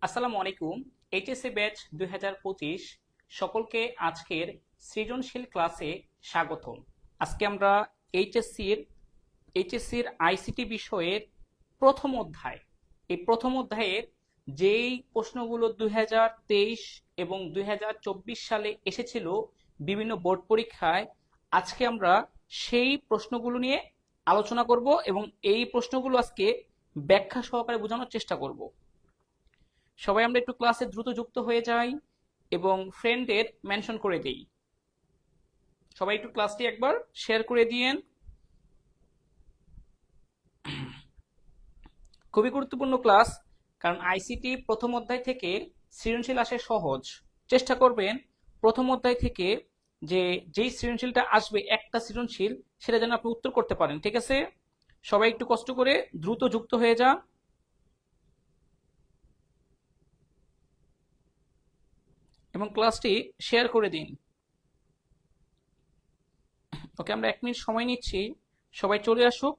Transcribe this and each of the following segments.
আসসালামু আলাইকুম। HSC batch 2025 সকলকে আজকের সৃজনশীল ক্লাসে স্বাগতম। আজকে আমরা এইচএসসির এইচএসসির আইসিটি বিষয়ের প্রথম অধ্যায়, এই প্রথম অধ্যায়ের যেই প্রশ্নগুলো 2023 এবং 2024 সালে এসেছিল বিভিন্ন বোর্ড পরীক্ষায়, আজকে আমরা সেই প্রশ্নগুলো নিয়ে আলোচনা করব এবং এই প্রশ্নগুলো আজকে ব্যাখ্যা সহকারে বোঝানোর চেষ্টা করব। সবাই আমরা একটু ক্লাসে দ্রুত যুক্ত হয়ে যাই এবং ফ্রেন্ডের মেনশন করে দেই। সবাই একটু ক্লাসটি একবার শেয়ার করে দিয়েন। খুবই গুরুত্বপূর্ণ ক্লাস, কারণ আইসিটি প্রথম অধ্যায় থেকে সৃজনশীল আসে সহজ। চেষ্টা করবেন প্রথম অধ্যায় থেকে যেই সৃজনশীলটা আসবে, একটা সৃজনশীল, সেটা যেন আপনি উত্তর করতে পারেন। ঠিক আছে, সবাই একটু কষ্ট করে দ্রুত যুক্ত হয়ে যান এবং ক্লাসটি শেয়ার করে দিন। ওকে, আমরা 1 মিনিট সময় নিচ্ছি, সবাই চলে আসুক।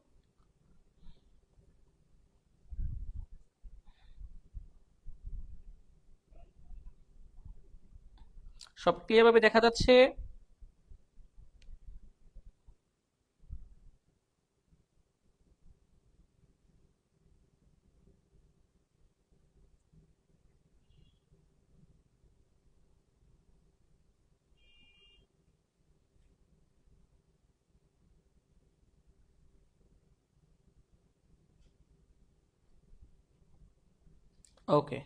সব ক্লিয়ার ভাবে দেখা যাচ্ছে? ওকে,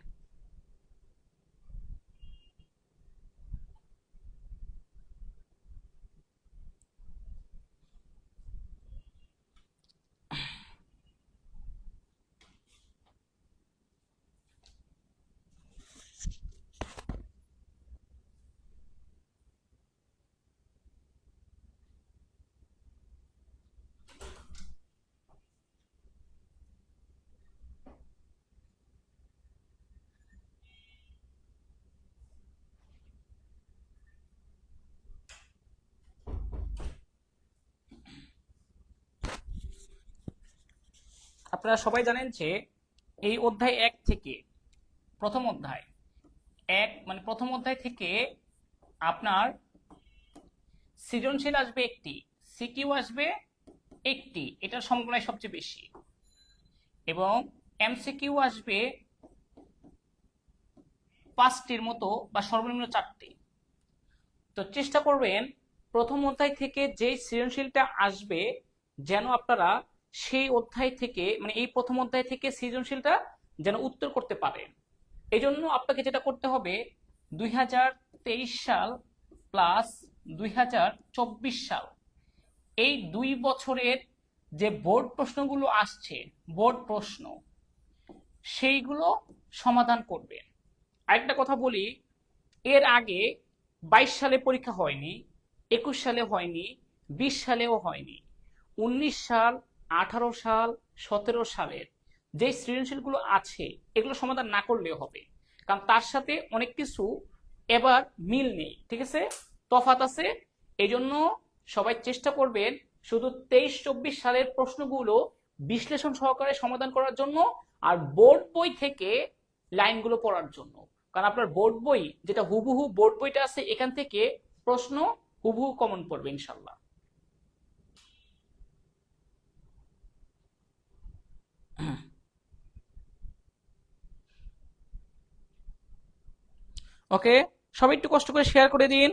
আপনারা সবাই জানেন যে এই অধ্যায় 1 থেকে, প্রথম অধ্যায় 1 মানে প্রথম অধ্যায় থেকে আপনার সৃজনশীল আসবে একটি, সিকিউ আসবে একটি, এটার সম্ভাবনাই সবচেয়ে বেশি, এবং এমসিকিউ আসবে 5টির মতো বা সর্বনিম্ন 4টি। তো চেষ্টা করবেন প্রথম অধ্যায় থেকে যেই সৃজনশীলটা আসবে যেন আপনারা সেই অধ্যায় থেকে, মানে এই প্রথম অধ্যায় থেকে সৃজনশীলটা যেন উত্তর করতে পারেন। এই জন্য আপনাকে যেটা করতে হবে, 2023 সাল প্লাস 2024 সাল, এই 2 বছরের যে বোর্ড প্রশ্নগুলো আসছে, বোর্ড প্রশ্ন, সেইগুলো সমাধান করবেন। আরেকটা কথা বলি, এর আগে 22 সালে পরীক্ষা হয়নি, 21 সালে হয়নি, 20 সালেও হয়নি। 19 সাল, 18 সাল, 17 সালের যে সৃজনশীলগুলো আছে, এগুলো সমাধান না করলেও হবে, কারণ তার সাথে অনেক কিছু এবার মিল নেই। ঠিক আছে, তফাৎ আছে। এই জন্য সবাই চেষ্টা করবেন শুধু 23-24 সালের প্রশ্নগুলো বিশ্লেষণ সহকারে সমাধান করার জন্য, আর বোর্ড বই থেকে লাইনগুলো পড়ার জন্য। কারণ আপনার বোর্ড বই যেটা হুবহু বোর্ড বইটা আছে, এখান থেকে প্রশ্ন হুবহু কমন পড়বে ইনশাল্লাহ। ওকে, সবাই একটু কষ্ট করে শেয়ার করে দিন।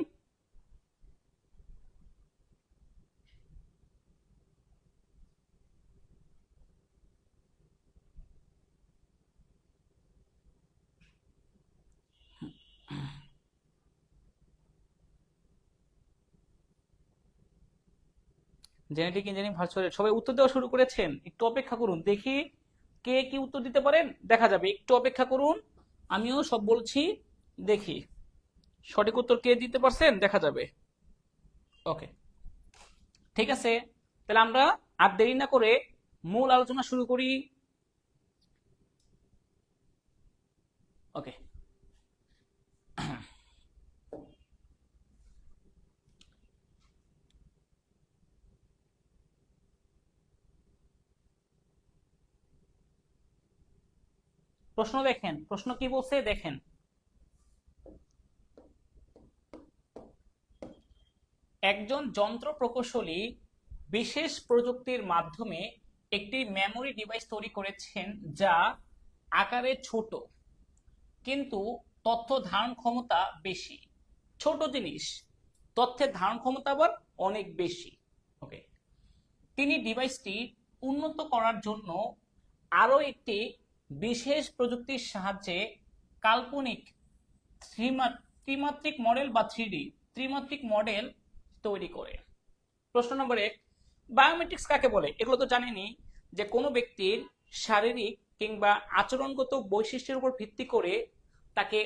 জেনেটিক ইঞ্জিনিয়ারিং ভার্চুয়াল, সবাই উত্তর দেওয়া শুরু করেছেন? একটু অপেক্ষা করুন, দেখি কে কি উত্তর দিতে পারেন, দেখা যাবে। একটু অপেক্ষা করুন, আমিও সব বলছি, দেখি সঠিক উত্তর কে দিতে পারছেন, দেখা যাবে। ওকে, ঠিক আছে, তাহলে আমরা আর দেরি না করে মূল আলোচনা শুরু করি। ওকে, প্রশ্ন দেখেন, প্রশ্ন কি বলছে দেখেন। একজন যন্ত্র প্রকৌশলী বিশেষ প্রযুক্তির মাধ্যমে একটি মেমোরি ডিভাইস তৈরি করেছেন যা আকারে ছোট কিন্তু তথ্য ধারণ ক্ষমতা বেশি। ছোট জিনিস, তথ্যের ধারণ ক্ষমতা আবার অনেক বেশি। ওকে, তিনি ডিভাইসটি উন্নত করার জন্য আরো একটি বিশেষ প্রযুক্তির সাহায্যে কাল্পনিক ত্রিমাত্রিক মডেল বা ত্রিমাত্রিক মডেল তৈরি করে। প্রশ্ন নম্বর 1, বায়োমেট্রিক্স কাকে বলে? এগুলো তো জানেনই, যে কোনো ব্যক্তির শারীরিক কিংবা আচরণগত বৈশিষ্ট্যের উপর ভিত্তি করে তাকে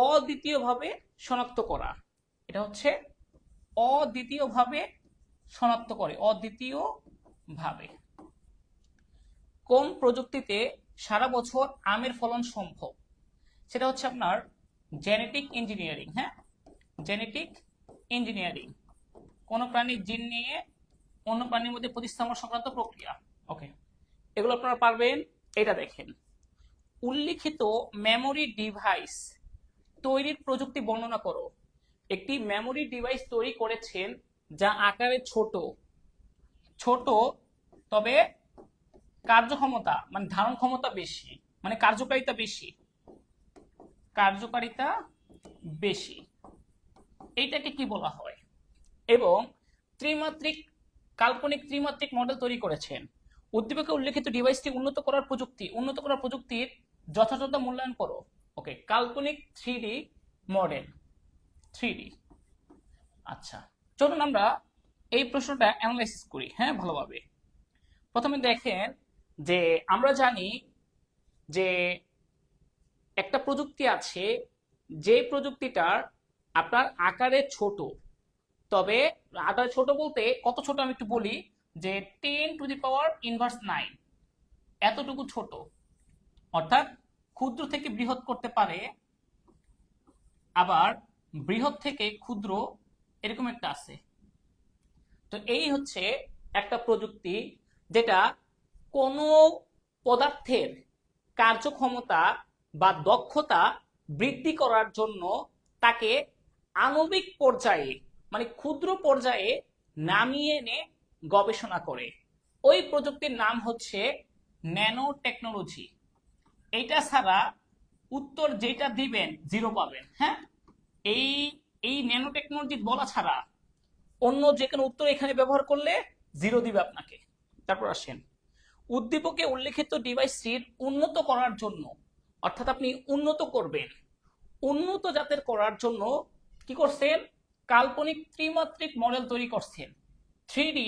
অদ্বিতীয়ভাবে শনাক্ত করা। এটা হচ্ছে অদ্বিতীয়ভাবে শনাক্ত করে, অদ্বিতীয়ভাবে। কোন প্রযুক্তিতে সারা বছর আমের ফলন সম্ভব? সেটা হচ্ছে আপনার জেনেটিক ইঞ্জিনিয়ারিং। হ্যাঁ, জেনেটিক ইঞ্জিনিয়ারিং, কোন প্রাণীর জিন নিয়ে অন্য প্রাণীর মধ্যে প্রতিস্থাপন সংক্রান্ত প্রক্রিয়া। ওকে, এগুলো আপনারা পারবেন। এটা দেখেন, উল্লিখিত মেমোরি ডিভাইস তৈরির প্রযুক্তি বর্ণনা করো। একটি মেমোরি ডিভাইস তৈরি করেছেন যা আকারে ছোট তবে কার্যক্ষমতা মানে ধারণ ক্ষমতা বেশি, মানে কার্যকারিতা বেশি। এইটাকে কি বলা হয়? এবং কাল্পনিক ত্রিমাত্রিক মডেল তৈরি করেছেন। উদ্দীপকে উল্লেখিত ডিভাইসটি উন্নত করার প্রযুক্তির যথাযথ মূল্যায়ন করো। ওকে, কাল্পনিক 3D মডেল, 3D। আচ্ছা, চলুন আমরা এই প্রশ্নটা অ্যানালাইসিস করি, হ্যাঁ, ভালোভাবে। প্রথমে দেখেন যে আমরা জানি যে একটা প্রযুক্তি আছে, যে প্রযুক্তিটার আপনার আকারে ছোট, তবে আকারে ছোট বলতে কত ছোট আমি একটু বলি, যে 10⁻⁹ এতটুকু ছোট, অর্থাৎ ক্ষুদ্র থেকে বৃহৎ করতে পারে, আবার বৃহৎ থেকে ক্ষুদ্র, এরকম একটা আছে। তো এই হচ্ছে একটা প্রযুক্তি যেটা কোনো পদার্থের কার্যক্ষমতা বা দক্ষতা বৃদ্ধি করার জন্য তাকে আণবিক পর্যায়ে মানে ক্ষুদ্র পর্যায়ে নামিয়ে এনে গবেষণা করে। ওই প্রযুক্তির নাম হচ্ছে ন্যানো টেকনোলজি। এইটা ছাড়া উত্তর যেটা দিবেন 0 পাবেন। হ্যাঁ, এই ন্যানো টেকনোলজি বলা ছাড়া অন্য যে কোনো উত্তর এখানে ব্যবহার করলে 0 দিবে আপনাকে। তারপর আসেন, উদ্দীপকে উল্লেখিত ডিভাইসটির উন্নত করার জন্য, অর্থাৎ আপনি উন্নত করবেন, উন্নত জাতের করার জন্য কি করছেন? কাল্পনিক ত্রিমাত্রিক মডেল তৈরি করছেন। 3D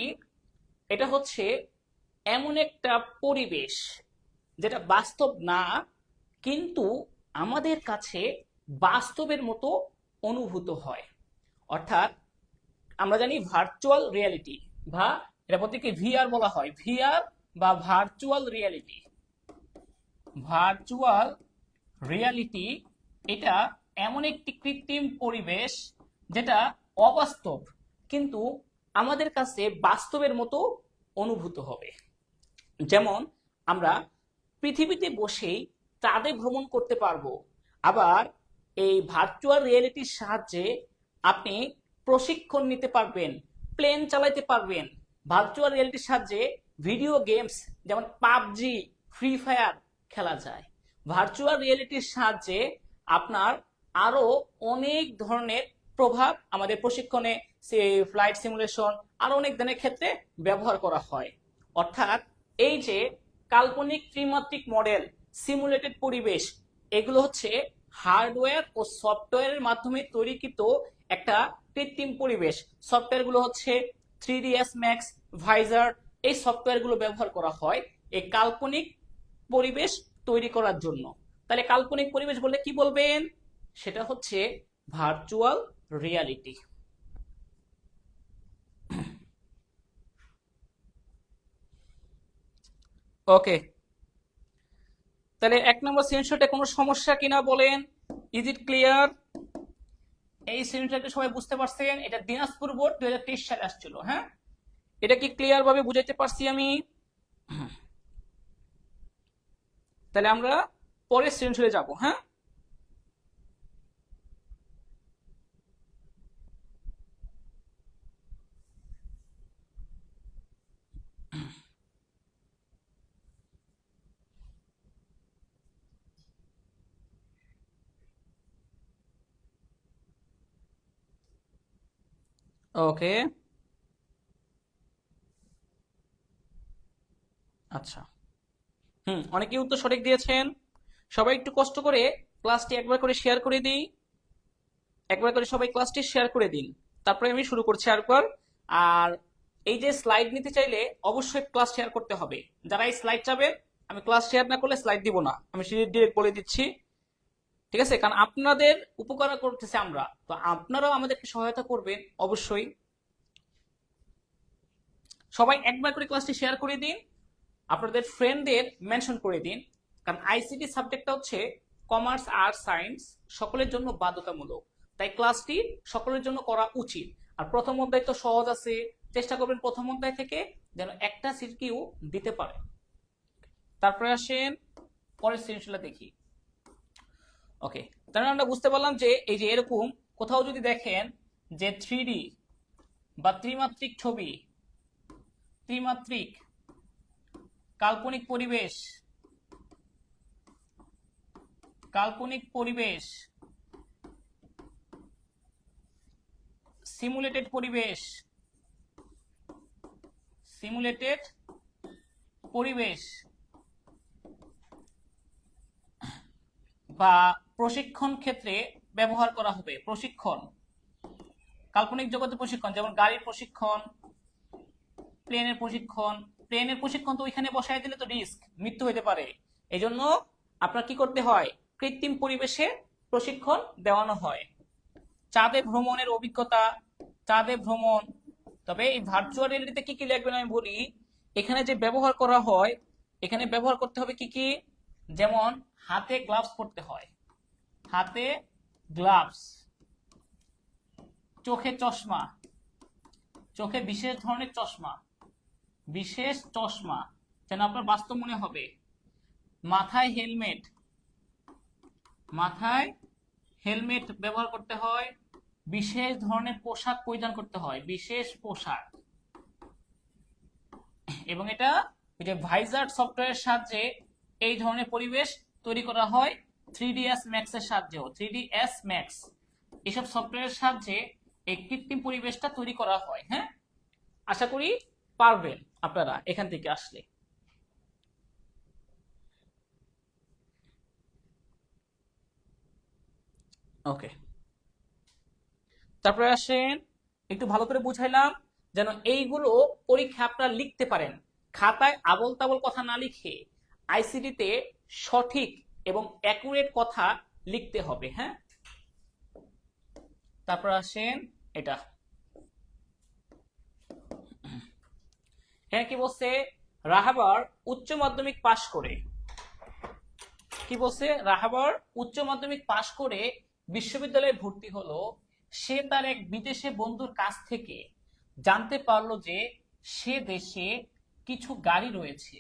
এটা হচ্ছে এমন একটা পরিবেশ যেটা বাস্তব না, কিন্তু আমাদের কাছে বাস্তবের মতো অনুভূত হয়। অর্থাৎ আমরা জানি ভার্চুয়াল রিয়ালিটি, বা এটা প্রত্যেককে ভিআর বলা হয়, ভিআর বা ভার্চুয়াল রিয়ালিটি। এটা এমন একটি কৃত্রিম পরিবেশ যেটা অবাস্তব, কিন্তু আমাদের কাছে বাস্তবের মতো অনুভূত হবে। যেমন আমরা পৃথিবীতে বসেই চাঁদে ভ্রমণ করতে পারবো, আবার এই ভার্চুয়াল রিয়েলিটির সাহায্যে আপনি প্রশিক্ষণ নিতে পারবেন, প্লেন চালাতে পারবেন। ভার্চুয়াল রিয়েলিটির সাহায্যে ভিডিও গেমস যেমন পাবজি, ফ্রি ফায়ার খেলা যায়। ভার্চুয়াল রিয়েলিটির সাহায্যে আপনার আরো অনেক ধরনের প্রভাব আমাদের প্রশিক্ষণে, ফ্লাইট সিমুলেশন, আরো অনেক ধরনের ক্ষেত্রে ব্যবহার করা হয়। অর্থাৎ এই যে কাল্পনিক ত্রিমাত্রিক মডেল, সিমুলেটেড পরিবেশ, এগুলো হচ্ছে হার্ডওয়্যার ও সফটওয়্যারের মাধ্যমে তৈরিকৃত একটা কৃত্রিম পরিবেশ। সফটওয়্যারগুলো হচ্ছে 3ds Max, ভাইজার, এই সফটওয়্যারগুলো ব্যবহার করা হয় এই কাল্পনিক পরিবেশ তৈরি করার জন্য। তাহলে কাল্পনিক পরিবেশ বললে কি বলবেন? সেটা হচ্ছে ভার্চুয়াল রিয়ালিটি। ওকে, তাহলে 1 নম্বর সেন্সরটা কোনো সমস্যা কিনা বলেন। Is it clear? এই সেন্সরটা সবাই বুঝতে পারছেন? এটা দিনাজপুর বোর্ড 2023 সালে আসছিল। হ্যাঁ, এটা কি ক্লিয়ার ভাবে বুঝাইতে পারছি আমি? তাহলে আমরা পরের সৃজনশীলে যাব। হ্যাঁ, ওকে, আচ্ছা। অনেকেই উত্তর সঠিক দিয়েছেন। সবাই একটু কষ্ট করে ক্লাসটি একবার করে শেয়ার করে দিই, একবার করে সবাই ক্লাসটি শেয়ার করে দিন, তারপরে আমি শুরু করছি আরেকবার। আর এই যে স্লাইড নিতে চাইলে অবশ্যই ক্লাস শেয়ার করতে হবে। যারা এই স্লাইড চাবেন, আমি ক্লাস শেয়ার না করলে স্লাইড দিব না, আমি ডিরেক্ট বলে দিচ্ছি। ঠিক আছে, কারণ আপনাদের উপকার করতেছে আমরা, তো আপনারাও আমাদেরকে সহায়তা করবেন অবশ্যই। সবাই একবার করে ক্লাসটি শেয়ার করে দিন, আপনাদের ফ্রেন্ডদের মেনশন করে দিন। কারণ আইসিটি সাবজেক্টটা হচ্ছে কমার্স, আর্টস, সায়েন্স সকলের জন্য বাধ্যতামূলক, তাই ক্লাসটি সকলের জন্য করা উচিত। আর প্রথম অধ্যায় তো সহজ আছে, চেষ্টা করবেন প্রথম অধ্যায় থেকে যেন একটা সিকিউ দিতে পারে। তারপরে আসেন পরের সৃজনশীলটা দেখি। ওকে, তাহলে আমরা বুঝতে পারলাম যে এই যে এরকম কোথাও যদি দেখেন যে 3D বা ত্রিমাত্রিক ছবি, ত্রিমাত্রিক কাল্পনিক পরিবেশ, কাল্পনিক পরিবেশ, সিমুলেটেড পরিবেশ, সিমুলেটেড পরিবেশ বা প্রশিক্ষণ ক্ষেত্রে ব্যবহার করা হবে। প্রশিক্ষণ, কাল্পনিক জগতে প্রশিক্ষণ, যেমন গাড়ির প্রশিক্ষণ, প্লেনের প্রশিক্ষণ। প্লেনের প্রশিক্ষণ তো ওইখানে বসায় দিলে তো রিস্ক, মৃত্যু হতে পারে। এই জন্য আপনার কি করতে হয়, কৃত্রিম পরিবেশে প্রশিক্ষণ দেওয়ানো হয়। চাঁদে ভ্রমণের অভিজ্ঞতা, চাঁদে ভ্রমণ। তবে এই ভার্চুয়াল রিয়েলিটিতে কি কি লিখবেন আমি বলি। এখানে যে ব্যবহার করা হয়, এখানে ব্যবহার করতে হবে কি কি, যেমন হাতে গ্লাভস পরতে হয়, হাতে গ্লাভস, চোখে চশমা, চোখে বিশেষ ধরনের চশমা, বিশেষ চশমা যেন আপনার বাস্তব মনে হবে। মাথায় হেলমেট, মাথায় হেলমেট ব্যবহার করতে হয়। বিশেষ ধরনের পোশাক পরিধান করতে হয়, বিশেষ পোশাক। এবং এটা ওই যে ভাইজার সফটওয়্যারের সাহায্যে এই ধরনের পরিবেশ তৈরি করা হয়। 3ds Max এর সাহায্যেও, 3ds Max এসব সফটওয়্যারের সাহায্যে এই কৃত্রিম পরিবেশটা তৈরি করা হয়। হ্যাঁ, আশা করি পারবেন আপনারা এখান থেকে আসলে। ওকে, তারপরে আসেন, একটু ভালো করে বুঝাইলাম যেন এইগুলো পরীক্ষা আপনারা লিখতে পারেন, খাতায় আবল তাবল কথা না লিখে আইসিটিতে সঠিক এবং অ্যাকুরেট কথা লিখতে হবে। হ্যাঁ, তারপর আসেন এটা, হ্যাঁ কি বলছে, রাহাবার উচ্চ মাধ্যমিক পাশ করে, কি বলছে, রাহাবার উচ্চ মাধ্যমিক পাশ করে বিশ্ববিদ্যালয়ে ভর্তি হলো। সে তার এক বিদেশে বন্ধুর কাছ থেকে জানতে পারলো যে সে দেশে কিছু গাড়ি রয়েছে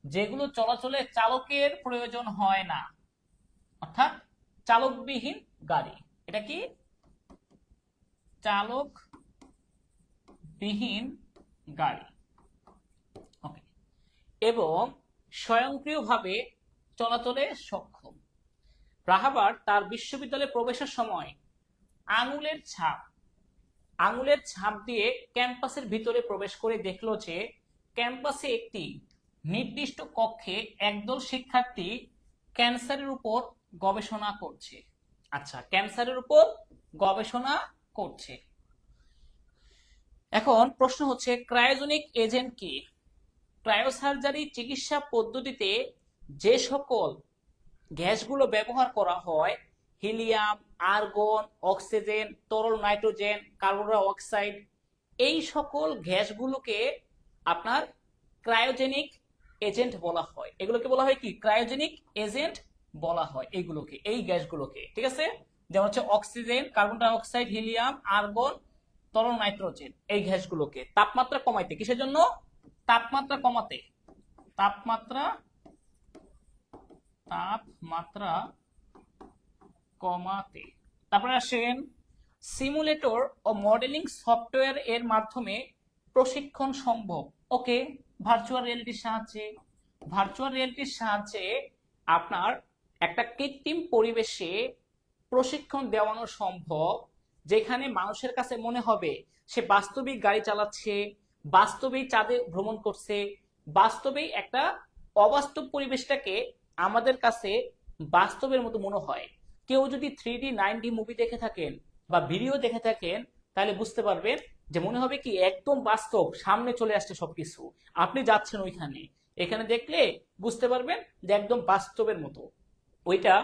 যেগুলো চলাচলে চালকের প্রয়োজন হয় না, অর্থাৎ চালকবিহীন গাড়ি। এটা কি, চালকবিহীন গাড়ি। ওকে, এবং স্বয়ংক্রিয়ভাবে চলাচলে সক্ষম। রাহাবার তার বিশ্ববিদ্যালয়ে প্রবেশের সময় আঙুলের ছাপ, আঙুলের ছাপ দিয়ে ক্যাম্পাসের ভিতরে প্রবেশ করে দেখলো যে ক্যাম্পাসে একটি নির্দিষ্ট কক্ষে একদল শিক্ষার্থী ক্যান্সারের উপর গবেষণা করছে। আচ্ছা, ক্যান্সারের উপর গবেষণা করছে। এখন প্রশ্ন হচ্ছে ক্রায়োজেনিক এজেন্ট কি। ক্রায়োসার্জারি চিকিৎসা পদ্ধতিতে যে সকল গ্যাসগুলো ব্যবহার করা হয়, হিলিয়াম, আর্গন, অক্সিজেন, তরল নাইট্রোজেন, কার্বন ডাই অক্সাইড, এই সকল গ্যাসগুলোকে আপনার ক্রায়োজেনিক এজেন্ট বলা হয়। এগুলোকে বলা হয় কি, ক্রায়োজেনিক এজেন্ট বলা হয় এইগুলোকে, এই গ্যাসগুলোকে। ঠিক আছে, যেমন হচ্ছে oxygen, carbon die oxide, helium, argon, তরল নাইট্রোজেন, এই গ্যাসগুলোকে তাপমাত্রা কমাইতে, কিসের জন্য, তাপমাত্রা কমাতে, তাপমাত্রা তাপমাত্রা কমাতে। তারপরে আসেন সিমুলেটর ও মডেলিং সফটওয়্যার এর মাধ্যমে প্রশিক্ষণ সম্ভব। ওকে, ভার্চুয়াল রিয়েলিটির সাহায্যে, ভার্চুয়াল রিয়েলিটির সাহায্যে আপনার একটা কৃত্রিম পরিবেশে প্রশিক্ষণ দেওয়ানো সম্ভব, যেখানে মানুষের কাছে মনে হবে সে বাস্তবিক গাড়ি চালাচ্ছে, বাস্তবেই চাঁদে ভ্রমণ করছে, বাস্তবেই একটা অবাস্তব পরিবেশটাকে আমাদের কাছে বাস্তবের মতো মনে হয়। কেউ যদি 3D 9D মুভি দেখে থাকেন বা ভিডিও দেখে থাকেন, তাহলে বুঝতে পারবেন যে মনে হবে কি একদম বাস্তব সামনে চলে আসছে সবকিছু, আপনি যাচ্ছেন ওইখানে, এখানে দেখলে বুঝতে পারবেন যে একদম বাস্তবের মতো। ওইটা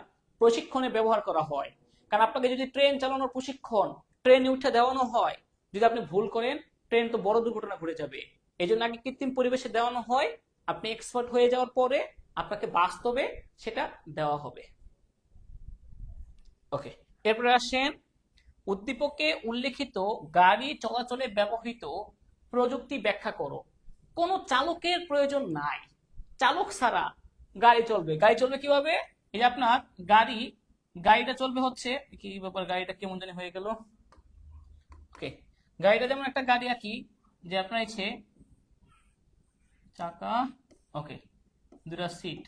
প্রশিক্ষণে ব্যবহার করা হয়। কারণ আপনাকে যদি ট্রেন চালানোর প্রশিক্ষণ ট্রেনে উঠে দেওয়ানো হয়, যদি আপনি ভুল করেন ট্রেন তো বড় দুর্ঘটনা ঘটে যাবে। এই জন্য আগে কৃত্রিম পরিবেশে দেওয়ানো হয়, আপনি এক্সপার্ট হয়ে যাওয়ার পরে আপনাকে বাস্তবে সেটা দেওয়া হবে। ওকে, এরপরে আসেন উদ্দীপকে উল্লেখিত গাড়ি চলাচলে ব্যবহৃত প্রযুক্তি ব্যাখ্যা করো। কোনো চালকের প্রয়োজন নাই, চালক ছাড়া গাড়ি চলবে। গাড়ি চলবে কিভাবে? এই যে আপনার গাড়িটা চলবে হচ্ছে কি ব্যাপার, গাড়িটা কেমন জানি হয়ে গেল। ওকে, গাড়িটা যেমন একটা গাড়ি আর কি, যে আপনার ইচ্ছে চাকা, ওকে, দুটা সিট।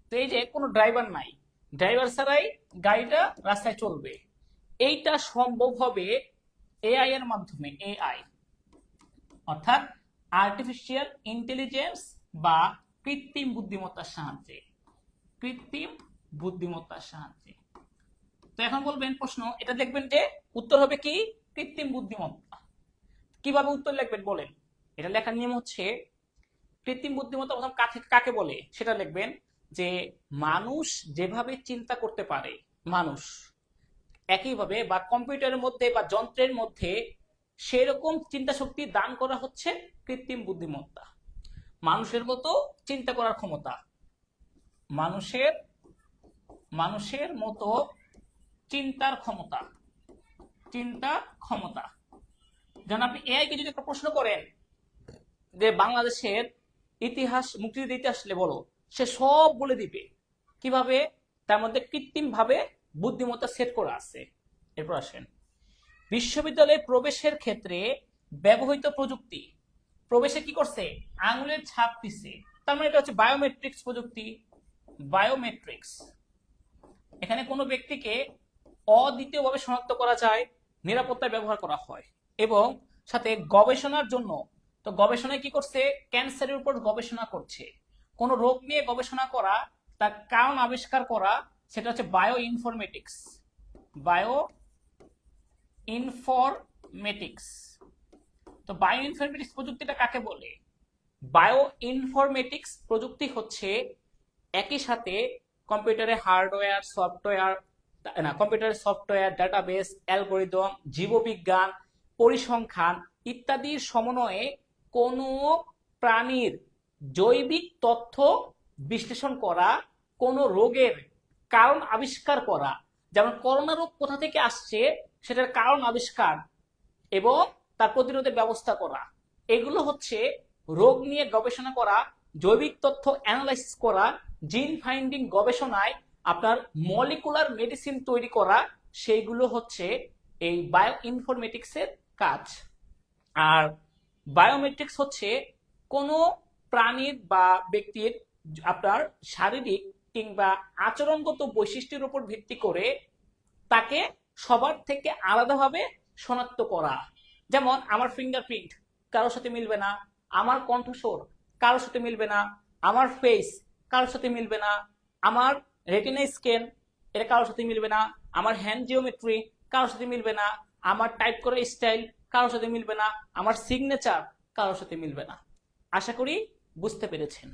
তো এই যে কোনো ড্রাইভার নাই, ড্রাইভার ছাড়াই গাড়িটা রাস্তায় চলবে। এইটা সম্ভব হবে এআই এর মাধ্যমে। এআই অর্থাৎ আর্টিফিশিয়াল ইন্টেলিজেন্স বা কৃত্রিম বুদ্ধিমত্তার সাহায্যে, কৃত্রিম বুদ্ধিমত্তার সাহায্যে। তো এখন বলবেন প্রশ্ন, এটা দেখবেন যে উত্তর হবে কি কৃত্রিম বুদ্ধিমত্তা। কিভাবে উত্তর লিখবেন বলেন? এটা লেখার নিয়ম হচ্ছে, কৃত্রিম বুদ্ধিমত্তা প্রথম কাকে বলে সেটা লিখবেন, যে মানুষ যেভাবে চিন্তা করতে পারে, মানুষ একইভাবে বা কম্পিউটারের মধ্যে বা যন্ত্রের মধ্যে সেরকম চিন্তা শক্তি দান করা হচ্ছে কৃত্রিম বুদ্ধিমত্তা। মানুষের মতো চিন্তা করার ক্ষমতা, মানুষের মতো চিন্তার ক্ষমতা, যেন আপনি এআই কে যদি একটা প্রশ্ন করেন যে বাংলাদেশের ইতিহাস, মুক্তিযুদ্ধের ইতিহাস বলো, সে সব বলে দিবে। কিভাবে? তার মধ্যে কৃত্রিম ভাবে বুদ্ধিমত্তা সেট করা আছে। এরপর আসেন বিশ্ববিদ্যালয়ে প্রবেশের ক্ষেত্রে ব্যবহৃত প্রযুক্তি। প্রবেশে কি করছে? আঙুলের ছাপ দিচ্ছে, তার মানে এটা হচ্ছে বায়োমেট্রিক্স প্রযুক্তি। বায়োমেট্রিক্স, এখানে কোনো ব্যক্তিকে অদ্বিতীয়ভাবে শনাক্ত করা যায়, নিরাপত্তায় ব্যবহার করা হয়। এবং সাথে গবেষণার জন্য, তো গবেষণায় কি করছে? ক্যান্সারের উপর গবেষণা করছে। কোন রোগ নিয়ে গবেষণা করা, তার কারণ আবিষ্কার করা, সেটা হচ্ছে বায়ো ইনফরমেটিক্স। Bio informatics. তো বায়ো ইনফরমেটিক্স প্রযুক্তিটা কাকে বলে? বায়ো ইনফরমেটিক্স প্রযুক্তি হচ্ছে একই সাথে কম্পিউটারের হার্ডওয়্যার, সফটওয়্যার, না কম্পিউটারের সফটওয়্যার, ডাটাবেস, অ্যালগরিদম, জীববিজ্ঞান, পরিসংখ্যান ইত্যাদির সমন্বয়ে কোনো প্রাণীর জৈবিক তথ্য বিশ্লেষণ করা, কোনো রোগের কারণ আবিষ্কার করা, যেমন করোনা রোগ কোথা থেকে আসছে সেটার কারণ আবিষ্কার এবং তার প্রতিরোধের ব্যবস্থা করা। এগুলো হচ্ছে রোগ নিয়ে গবেষণা করা, জৈবিক তথ্য অ্যানালাইসিস করা, জিন ফাইন্ডিং গবেষণায় আপনার মলিকুলার মেডিসিন তৈরি করা, সেইগুলো হচ্ছে এই বায়ো ইনফরমেটিক্সের কাজ। আর বায়োমেট্রিক্স হচ্ছে কোনো প্রাণীর বা ব্যক্তির আপনার শারীরিক কিংবা আচরণগত বৈশিষ্ট্যের উপর ভিত্তি করে তাকে সবার থেকে আলাদাভাবে শনাক্ত করা। যেমন আমার ফিঙ্গারপ্রিন্ট কারোর সাথে মিলবে না, আমার কণ্ঠস্বর কারোর সাথে মিলবে না, আমার ফেস কারোর সাথে মিলবে না, আমার রেটিনা স্ক্যান এটা কারোর সাথে মিলবে না, আমার হ্যান্ড জিওমেট্রি কারোর সাথে মিলবে না, আমার টাইপ করার স্টাইল কারোর সাথে মিলবে না, আমার সিগনেচার কারোর সাথে মিলবে না। আশা করি বুঝতে পেরেছেন।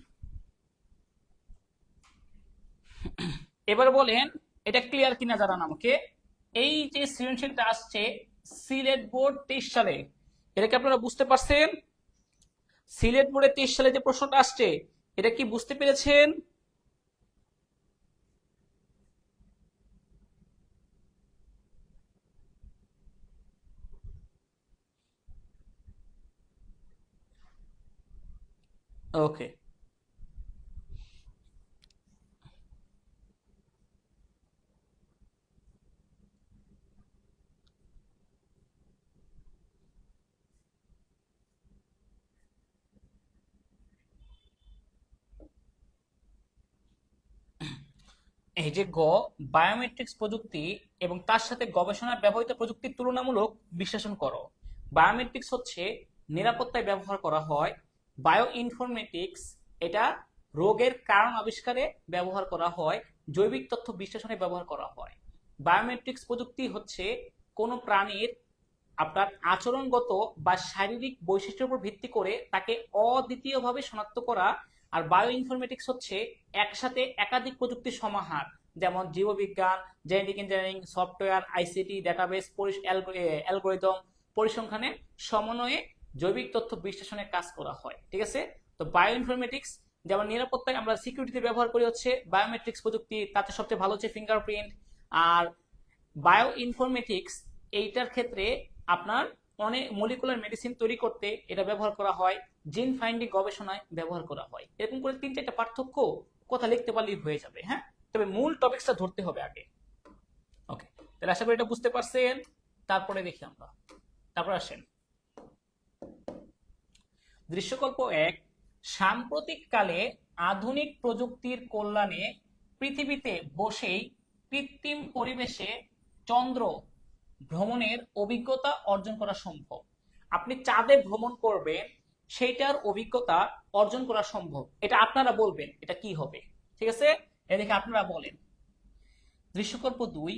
এবার বলেন এটা ক্লিয়ার কিনা জানান আমাকে। এই যে সৃজনশীলটা আসছে সিলেট বোর্ড 23 সালে, এটা কি আপনারা বুঝতে পারছেন? সিলেট বোর্ডে 23 সালে যে প্রশ্নটা আসছে, এটা কি বুঝতে পেরেছেন? ওকে, এই যে বায়োমেট্রিক্স প্রযুক্তি এবং তার সাথে গবেষণায় ব্যবহৃত প্রযুক্তির তুলনামূলক বিশ্লেষণ করো। বায়োমেট্রিক্স হচ্ছে নিরাপত্তায় ব্যবহার করা হয়। বায়ো ইনফরমেটিক্স এটা রোগের কারণ আবিষ্কারে ব্যবহার করা হয়। জৈবিক তথ্য বিশ্লেষণে ব্যবহার করা হয়। বায়োমেট্রিক্স প্রযুক্তি হচ্ছে কোনো প্রাণীর আপনার আচরণগত বা শারীরিক বৈশিষ্ট্যের উপর ভিত্তি করে তাকে অদ্বিতীয়ভাবে শনাক্ত করা। আর বায়ো ইনফরমেটিক্স হচ্ছে একসাথে একাধিক প্রযুক্তির সমাহার, যেমন জীববিজ্ঞান, genetic engineering, software, ICT, database, algorithm, পরিসংখ্যানে সমন্বয়ে জৈবিক তথ্য বিশ্লেষণে কাজ করা হয়। ঠিক আছে, তো বায়ো ইনফরমেটিক্স যেমন নিরাপত্তায় আমরা সিকিউরিটিতে ব্যবহার করি হচ্ছে বায়োমেট্রিক্স প্রযুক্তি, তাতে সবচেয়ে ভালো হচ্ছে ফিঙ্গারপ্রিন্ট। আর বায়ো ইনফরমেটিক্স এইটার ক্ষেত্রে আপনার অনেক মলিকুলার মেডিসিন তৈরি করতে এটা ব্যবহার করা হয়। জিন ফাইন্ডিং গবেষণায় ব্যবহার করা হয়। এরকম করে 3-4টা পার্থক্য কথা লিখতে পারলেই হয়ে যাবে। হ্যাঁ, তবে মূল টপিকসটা ধরতে হবে আগে। ওকে, তাহলে আশা করি এটা বুঝতে পারছেন। তারপরে দেখি আমরা, তারপর আসেন দৃশ্যকল্প 1। সাম্প্রতিক কালে আধুনিক প্রযুক্তির কল্যাণে পৃথিবীতে বসেই কৃত্রিম পরিবেশে চন্দ্র ভ্রমণের অভিজ্ঞতা অর্জন করা সম্ভব। আপনি চাঁদে ভ্রমণ করবেন, সেইটার অভিজ্ঞতা অর্জন করা সম্ভব। এটা আপনারা বলবেন এটা কি হবে। ঠিক আছে, এদিকে আপনারা বলেন। দৃশ্যকল্প 2।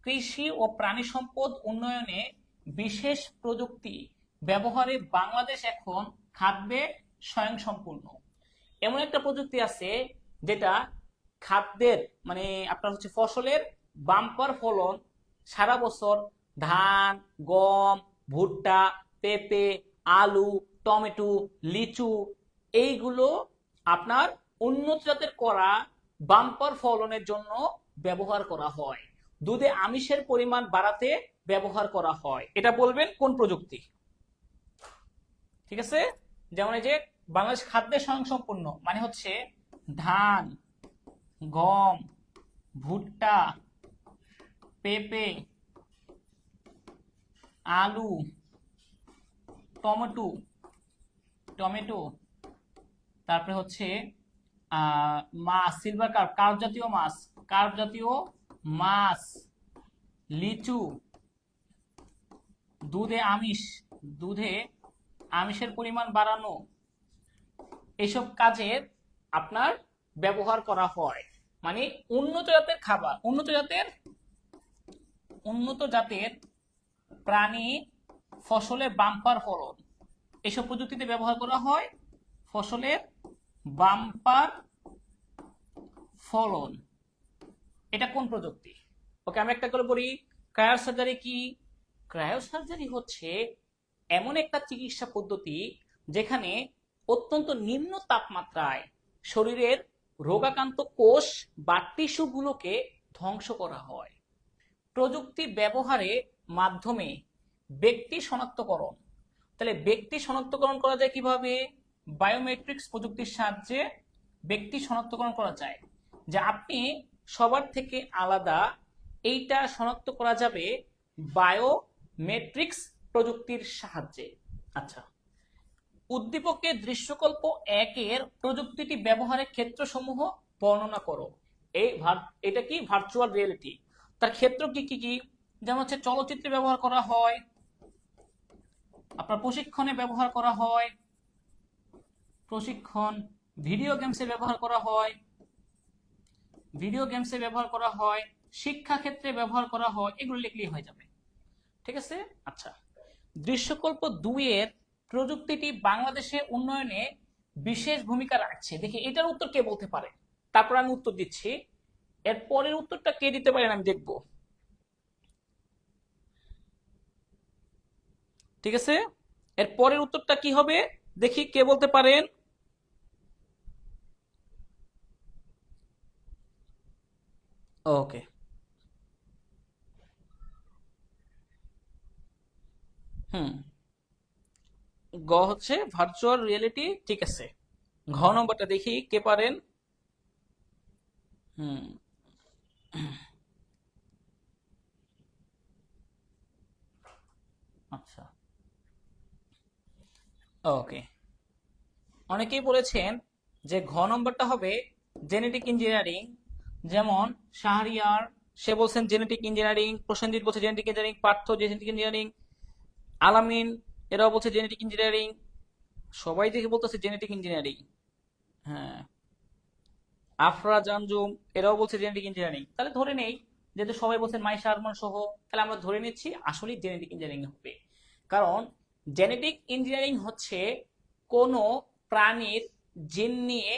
কৃষি ও প্রাণী সম্পদ উন্নয়নে বিশেষ প্রযুক্তি ব্যবহারে বাংলাদেশ এখন খাদ্যে স্বয়ংসম্পূর্ণ। এমন একটা প্রযুক্তি আছে যেটা খাদ্যের মানে আপনার হচ্ছে ফসলের বাম্পার ফলন সারা বছর ধান, গম, ভুট্টা, পেঁপে, আলু, টমেটো, লিচু এইগুলো আপনার উন্নত জাতের করা বাম্পার ফলনের জন্য ব্যবহার করা হয়। দুধে আমিষের পরিমাণ বাড়াতে ব্যবহার করা হয়। এটা বলবেন কোন প্রযুক্তি। ঠিক আছে, যেমন এই যে বাংলাদেশ খাদ্যে স্বয়ংসম্পূর্ণ মানে হচ্ছে ধান, গম, ভুট্টা, পেঁপে, আলু, টমেটো, তারপরে হচ্ছে মাছ, সিলভার কার্প জাতীয় মাছ, লিচু, দুধে আমিষের পরিমাণ বাড়ানো, এইসব কাজের আপনার ব্যবহার করা হয়। মানে উন্নত জাতের খাবার, উন্নত জাতের প্রাণী, ফসলের বাম্পার ফলন, এইসব প্রযুক্তিতে ব্যবহার করা হয়। ফসলের বাম্পার ফলন, এটা কোন প্রযুক্তি? ওকে, আমি একটা করে বলি। ক্রায়োসার্জারি কি? ক্রায়োসার্জারি হচ্ছে এমন একটা চিকিৎসা পদ্ধতি যেখানে অত্যন্ত নিম্ন তাপমাত্রায় শরীরের রোগাক্রান্ত কোষ বা টিস্যুগুলোকে ধ্বংস করা হয়। প্রযুক্তি ব্যবহারের মাধ্যমে ব্যক্তি শনাক্তকরণ। তাহলে ব্যক্তি শনাক্তকরণ করা যায় কিভাবে? বায়োমেট্রিক্স প্রযুক্তির সাহায্যে ব্যক্তি শনাক্তকরণ করা যায়, যে আপনি সবার থেকে আলাদা, এইটা শনাক্ত করা যাবে বায়োমেট্রিক্স প্রযুক্তির সাহায্যে। আচ্ছা, উদ্দীপকের দৃশ্যকল্প 1-এর প্রযুক্তিটি ব্যবহারের ক্ষেত্রসমূহ বর্ণনা করো। এটা কি ভার্চুয়াল রিয়েলিটি, তার ক্ষেত্র কি কি কি? যেমন হচ্ছে চলচ্চিত্রে ব্যবহার করা হয়, আপনার প্রশিক্ষণে ব্যবহার করা হয়, ভিডিও গেমসে ব্যবহার করা হয়, শিক্ষা ক্ষেত্রে ব্যবহার করা হয়। এগুলো লিখলেই হয়ে যাবে। ঠিক আছে, আচ্ছা। দৃশ্যকল্প 2-এর প্রযুক্তিটি বাংলাদেশের উন্নয়নে বিশেষ ভূমিকা রাখছে। দেখি এটার উত্তর কে বলতে পারে, তারপর আমি উত্তর দিচ্ছি। এর পরের উত্তরটা কে দিতে পারেন আমি দেখব। ঠিক আছে, এর পরের উত্তরটা কি হবে দেখি কে বলতে পারেন। ওকে, গ হচ্ছে ভার্চুয়াল রিয়েলিটি। ঠিক আছে, ঘ নম্বরটা দেখি কে পারেন। আচ্ছা, ওকে, অনেকেই বলেছেন যে ঘ নম্বরটা হবে জেনেটিক ইঞ্জিনিয়ারিং। যেমন শাহরিয়ার, সে বলছেন জেনেটিক ইঞ্জিনিয়ারিং, প্রসেনজিৎ বলছে genetic engineering, Partha genetic engineering, আলামিন এরাও বলছে জেনেটিক ইঞ্জিনিয়ারিং, সবাই দেখে বলতেছে জেনেটিক ইঞ্জিনিয়ারিং। হ্যাঁ, আফরাজ আঞ্জুম এরাও বলছে জেনেটিক ইঞ্জিনিয়ারিং। তাহলে ধরে নেই যেহেতু সবাই বলছেন মাইশা আরমান সহ, তাহলে আমরা ধরে নিচ্ছি আসলেই জেনেটিক ইঞ্জিনিয়ারিং হবে। কারণ জেনেটিক ইঞ্জিনিয়ারিং হচ্ছে কোনো প্রাণীর জিন নিয়ে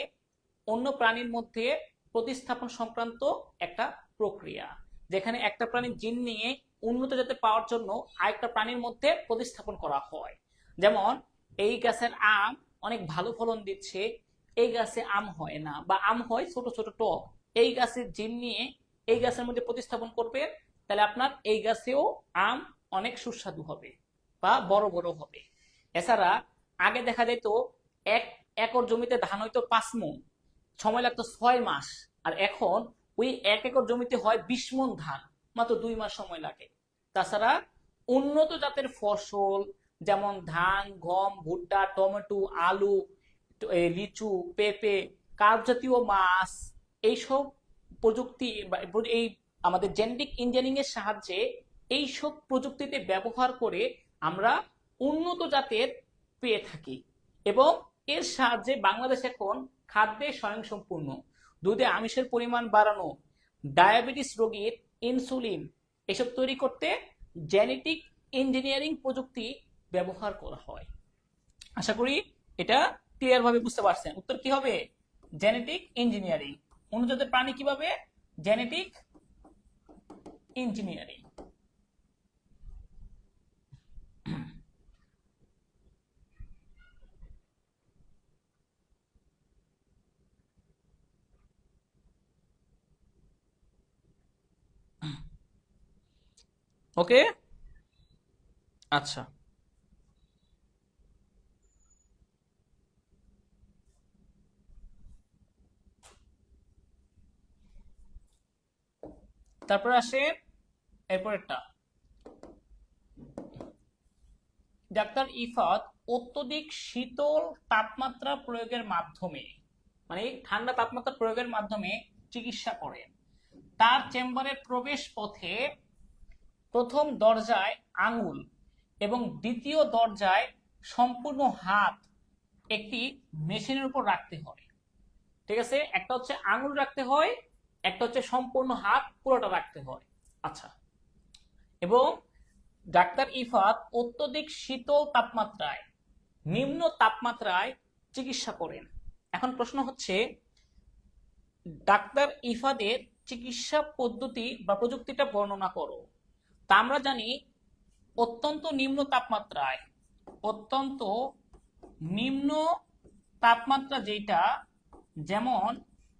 অন্য প্রাণীর মধ্যে প্রতিস্থাপন সংক্রান্ত একটা প্রক্রিয়া, যেখানে একটা প্রাণীর জিন নিয়ে উন্নত জাতে পাওয়ার জন্য আরেকটা প্রাণীর মধ্যে প্রতিস্থাপন করা হয়। যেমন এই গাছের আম অনেক ভালো ফলন দিচ্ছে, এই গাছে আম হয় না, বা আম হয় ছোট ছোট টক, এই গাছের জিন নিয়ে এই গাছের মধ্যে প্রতিস্থাপন করবেন, তাহলে আপনার এই গাছেও আম অনেক সুস্বাদু হবে বা বড় বড় হবে। এছাড়া আগে দেখা যেত 1 একর জমিতে ধান হইতো 5 মণ, সময় লাগতো 6 মাস, আর এখন ওই 1 একর জমিতে হয় 20 মণ ধান, মাত্র 2 মাস সময় লাগে। তাছাড়া উন্নত জাতের ফসল যেমন ধান, গম, ভুট্টা, টমেটো, আলু, লিচু, পেঁপে, কার্প জাতীয় মাছ, এইসব প্রযুক্তি এই আমাদের জেনেটিক ইঞ্জিনিয়ারিং এর সাহায্যে এইসব প্রযুক্তিতে ব্যবহার করে আমরা উন্নত জাতের পেয়ে থাকি, এবং এর সাহায্যে বাংলাদেশ এখন খাদ্যে স্বয়ংসম্পূর্ণ। দুধে আমিষের পরিমাণ বাড়ানো, ডায়াবেটিস রোগীর ইনসুলিন এসব তৈরি করতে জেনেটিক ইঞ্জিনিয়ারিং প্রযুক্তি ব্যবহার করা হয়। আশা করি এটা ক্লিয়ার ভাবে বুঝতে পারছেন। উত্তর কি হবে? Genetic engineering. অনুজাতের প্রাণী কিভাবে? Genetic engineering. ওকে, আচ্ছা। তারপরে আসে এরপরেরটা, ডাক্তার ইফাত অত্যধিক শীতল তাপমাত্রা প্রয়োগের মাধ্যমে, মানে ঠান্ডা তাপমাত্রা প্রয়োগের মাধ্যমে চিকিৎসা করেন। তার চেম্বারের প্রবেশ পথে প্রথম দরজায় আঙুল এবং দ্বিতীয় দরজায় সম্পূর্ণ হাত একটি মেশিনের উপর রাখতে হয়। ঠিক আছে, একটা হচ্ছে আঙুল রাখতে হয়, একটা হচ্ছে সম্পূর্ণ হাত পুরোটা রাখতে হয়। আচ্ছা, এবং ডাক্তার ইফাত অত্যধিক শীতল তাপমাত্রায়, নিম্ন তাপমাত্রায় চিকিৎসা করেন। এখন প্রশ্ন হচ্ছে ডাক্তার ইফাদের চিকিৎসা পদ্ধতি বা প্রযুক্তিটা বর্ণনা করো। তা আমরা জানি অত্যন্ত নিম্ন তাপমাত্রায়, অত্যন্ত নিম্ন তাপমাত্রা যেটা, যেমন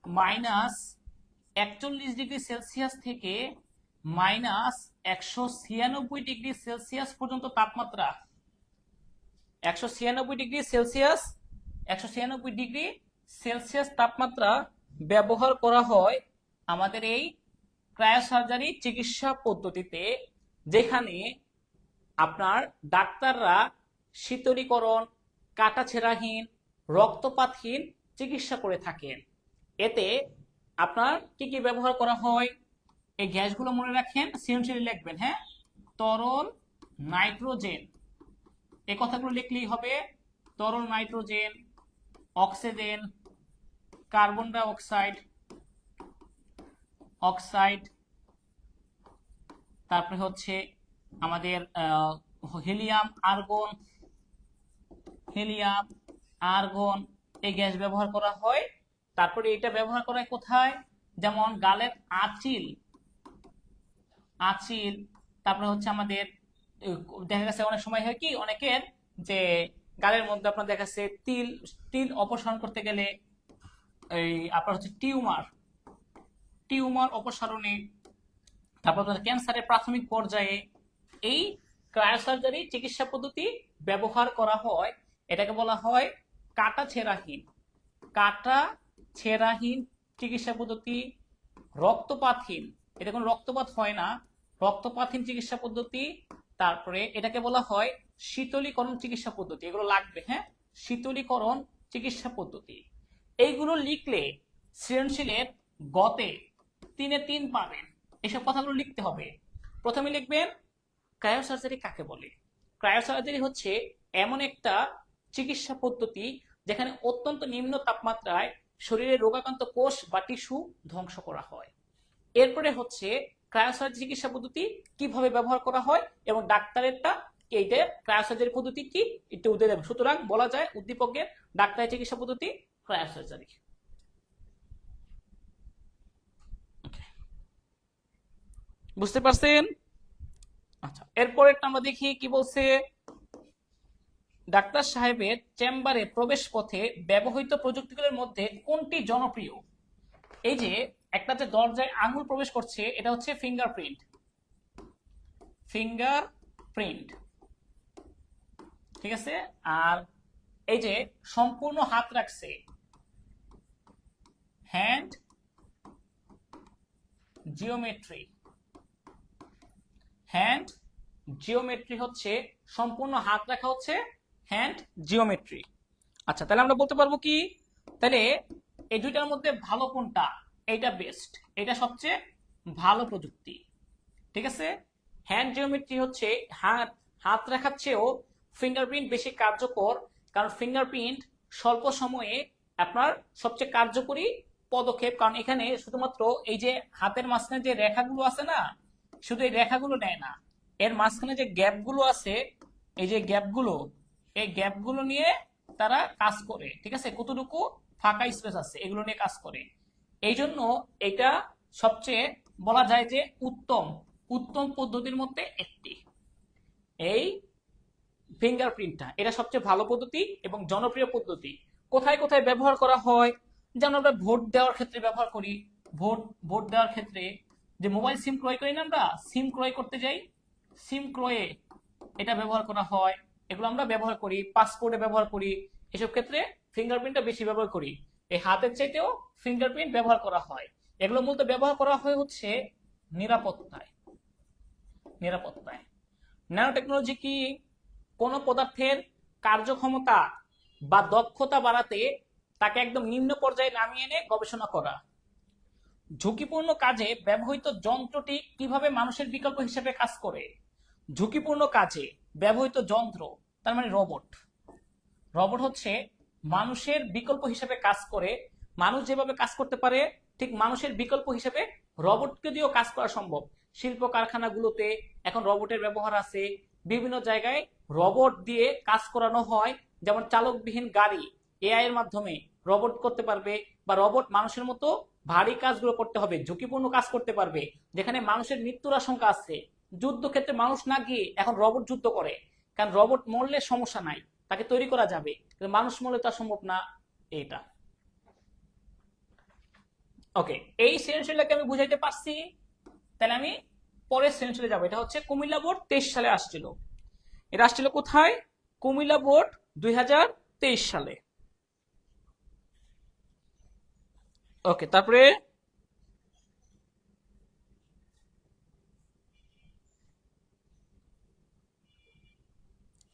-41°C থেকে -196°C পর্যন্ত তাপমাত্রা, 196°C তাপমাত্রা ব্যবহার করা হয় আমাদের এই ক্রায়োসার্জারি চিকিৎসা পদ্ধতিতে, যেখানে আপনার ডাক্তাররা শীতলীকরণ, কাটাছেঁড়াহীন, রক্তপাতহীন চিকিৎসা করে থাকেন। এতে আপনার কি কি ব্যবহার করা হয়? এই গ্যাসগুলো মনে রাখেন, সৃজনশীল লিখবেন। হ্যাঁ, তরল নাইট্রোজেন, এই কথাগুলো লিখলেই হবে। তরল nitrogen, oxygen, carbon die oxide, তারপরে হচ্ছে আমাদের হিলিয়াম আর্গন, এই গ্যাস ব্যবহার করা হয়। তারপরে এটা ব্যবহার করা হয় কোথায়? যেমন গালের আঁচিল, তারপরে হচ্ছে আমাদের দেখা গেছে অনেক সময় হয় কি অনেকের যে গালের মধ্যে আপনার দেখা যাচ্ছে তিল অপসারণ করতে গেলে, এই আপনার হচ্ছে টিউমার অপসারণে, তারপর ক্যান্সারের প্রাথমিক পর্যায়ে এই ক্রায়োসার্জারি চিকিৎসা পদ্ধতি ব্যবহার করা হয়। এটাকে বলা হয় কাটা ছেঁড়াহীন চিকিৎসা পদ্ধতি, রক্তপাতহীন, এটা কোনো রক্তপাত হয় না, রক্তপাতহীন চিকিৎসা পদ্ধতি। তারপরে এটাকে বলা হয় শীতলীকরণ চিকিৎসা পদ্ধতি, এগুলো লাগবে। হ্যাঁ, শীতলীকরণ চিকিৎসা পদ্ধতি, এইগুলো লিখলে সৃজনশীলের গতে 3-এ 3 পাবেন। এসব কথাগুলো লিখতে হবে। প্রথমে লিখবেন ক্রায়োসার্জারি কাকে বলে। ক্রায়োসার্জারি হচ্ছে এমন একটা চিকিৎসা পদ্ধতি যেখানে অত্যন্ত নিম্ন তাপমাত্রায় শরীরের রোগাক্রান্ত কোষ বা টিস্যু ধ্বংস করা হয়। এরপরে হচ্ছে ক্রায়োসার্জারি চিকিৎসা পদ্ধতি কিভাবে ব্যবহার করা হয় এবং ডাক্তারেরটা এইটা ক্রায়োসার্জারি পদ্ধতি কি একটু উদ্দীপ দেবে। সুতরাং বলা যায় উদ্দীপকের ডাক্তারের চিকিৎসা পদ্ধতি ক্রায়োসার্জারি। বুঝতে পারছেন? আচ্ছা, এরপরেরটা আমরা দেখি কি বলছে। ডাক্তার সাহেবের চেম্বারে প্রবেশ পথে ব্যবহৃত প্রযুক্তিগুলোর মধ্যে কোনটি জনপ্রিয়? এই যে একটা যে দরজায় আঙুল প্রবেশ করছে এটা হচ্ছে ফিঙ্গারপ্রিন্ট। ফিঙ্গারপ্রিন্ট, ঠিক আছে। আর এই যে সম্পূর্ণ হাত রাখছে, হ্যান্ড জিওমেট্রি। হ্যান্ড জিওমেট্রি হচ্ছে সম্পূর্ণ হাত রাখা হচ্ছে হ্যান্ড জিওমেট্রি। আচ্ছা, তাহলে আমরা বলতে পারবো কি, তাহলে এই দুইটার মধ্যে ভালো কোনটা? এটা বেস্ট, এটা সবচেয়ে ভালো প্রযুক্তি, ঠিক আছে। হ্যান্ড জিওমেট্রি হচ্ছে হাত রাখার চেয়েও ফিঙ্গারপ্রিন্ট বেশি কার্যকর, কারণ ফিঙ্গারপ্রিন্ট স্বল্প সময়ে আপনার সবচেয়ে কার্যকরী পদক্ষেপ। কারণ এখানে শুধুমাত্র এই যে হাতের মাঝখানে যে রেখাগুলো আছে না, শুধু এই রেখাগুলো নেয় না, এর মাঝখানে যে গ্যাপগুলো আছে, এই যে গ্যাপগুলো, এই গ্যাপগুলো নিয়ে তারা কাজ করে, ঠিক আছে। কতটুকু ফাঁকা স্পেস আছে এগুলো নিয়ে কাজ করে। এই জন্য এটা সবচেয়ে বলা যায় যে উত্তম পদ্ধতির মধ্যে একটি। এই ফিঙ্গারপ্রিন্টটা এটা সবচেয়ে ভালো পদ্ধতি এবং জনপ্রিয় পদ্ধতি। কোথায় কোথায় ব্যবহার করা হয়? যেমন আমরা ভোট দেওয়ার ক্ষেত্রে ব্যবহার করি। ভোট দেওয়ার ক্ষেত্রে যে মোবাইল সিম ক্রয় করি না, আমরা সিম ক্রয় করতে যাই, সিম ক্রয়ে এটা ব্যবহার করা হয়। এগুলো আমরা ব্যবহার করি, পাসপোর্টে ব্যবহার করি। এসব ক্ষেত্রে ফিঙ্গারপ্রিন্টটা বেশি ব্যবহার করি। এই হাতের চাইতেও ফিঙ্গারপ্রিন্ট ব্যবহার করা হয়। এগুলো মূলত ব্যবহার করা হয় হচ্ছে নিরাপত্তায়। ন্যানো টেকনোলজি কি? কোনো পদার্থের কার্যক্ষমতা বা দক্ষতা বাড়াতে তাকে একদম নিম্ন পর্যায়ে নামিয়ে এনে গবেষণা করা। ঝুঁকিপূর্ণ কাজে ব্যবহৃত যন্ত্রটি কিভাবে মানুষের বিকল্প হিসেবে কাজ করে? ঝুঁকিপূর্ণ কাজে ব্যবহৃত যন্ত্র তার মানে রোবট। রোবট হচ্ছে মানুষের বিকল্প হিসেবে কাজ করে। মানুষ যেভাবে কাজ করতে পারে ঠিক মানুষের বিকল্প হিসেবে রোবটকে দিয়েও কাজ করা সম্ভব। শিল্প কারখানাগুলোতে এখন রোবটের ব্যবহার আছে। বিভিন্ন জায়গায় রোবট দিয়ে কাজ করানো হয়, যেমন চালকবিহীন গাড়ি এআই এর মাধ্যমে রোবট করতে পারবে, বা রোবট মানুষের মতো ভারী কাজগুলো করতে হবে, ঝুঁকিপূর্ণ কাজ করতে পারবে, যেখানে মানুষের মৃত্যুর আশঙ্কা আছে। যুদ্ধক্ষেত্রে মানুষ না গিয়ে এখন রোবট যুদ্ধ করে, কারণ রোবট মরলে সমস্যা নাই, তাকে তৈরি করা যাবে, কিন্তু মানুষ মরলে তা সম্ভব না। এটা ওকে, এই সৃজনশীলটাকে আমি বুঝাইতে পারছি। তাহলে আমি পরের সৃজনশীলে যাবো। এটা হচ্ছে কুমিল্লা বোর্ড 23 সালে আসছিল। এটা আসছিল কোথায়? কুমিল্লা বোর্ড 2023 সালে। ওকে, তারপরে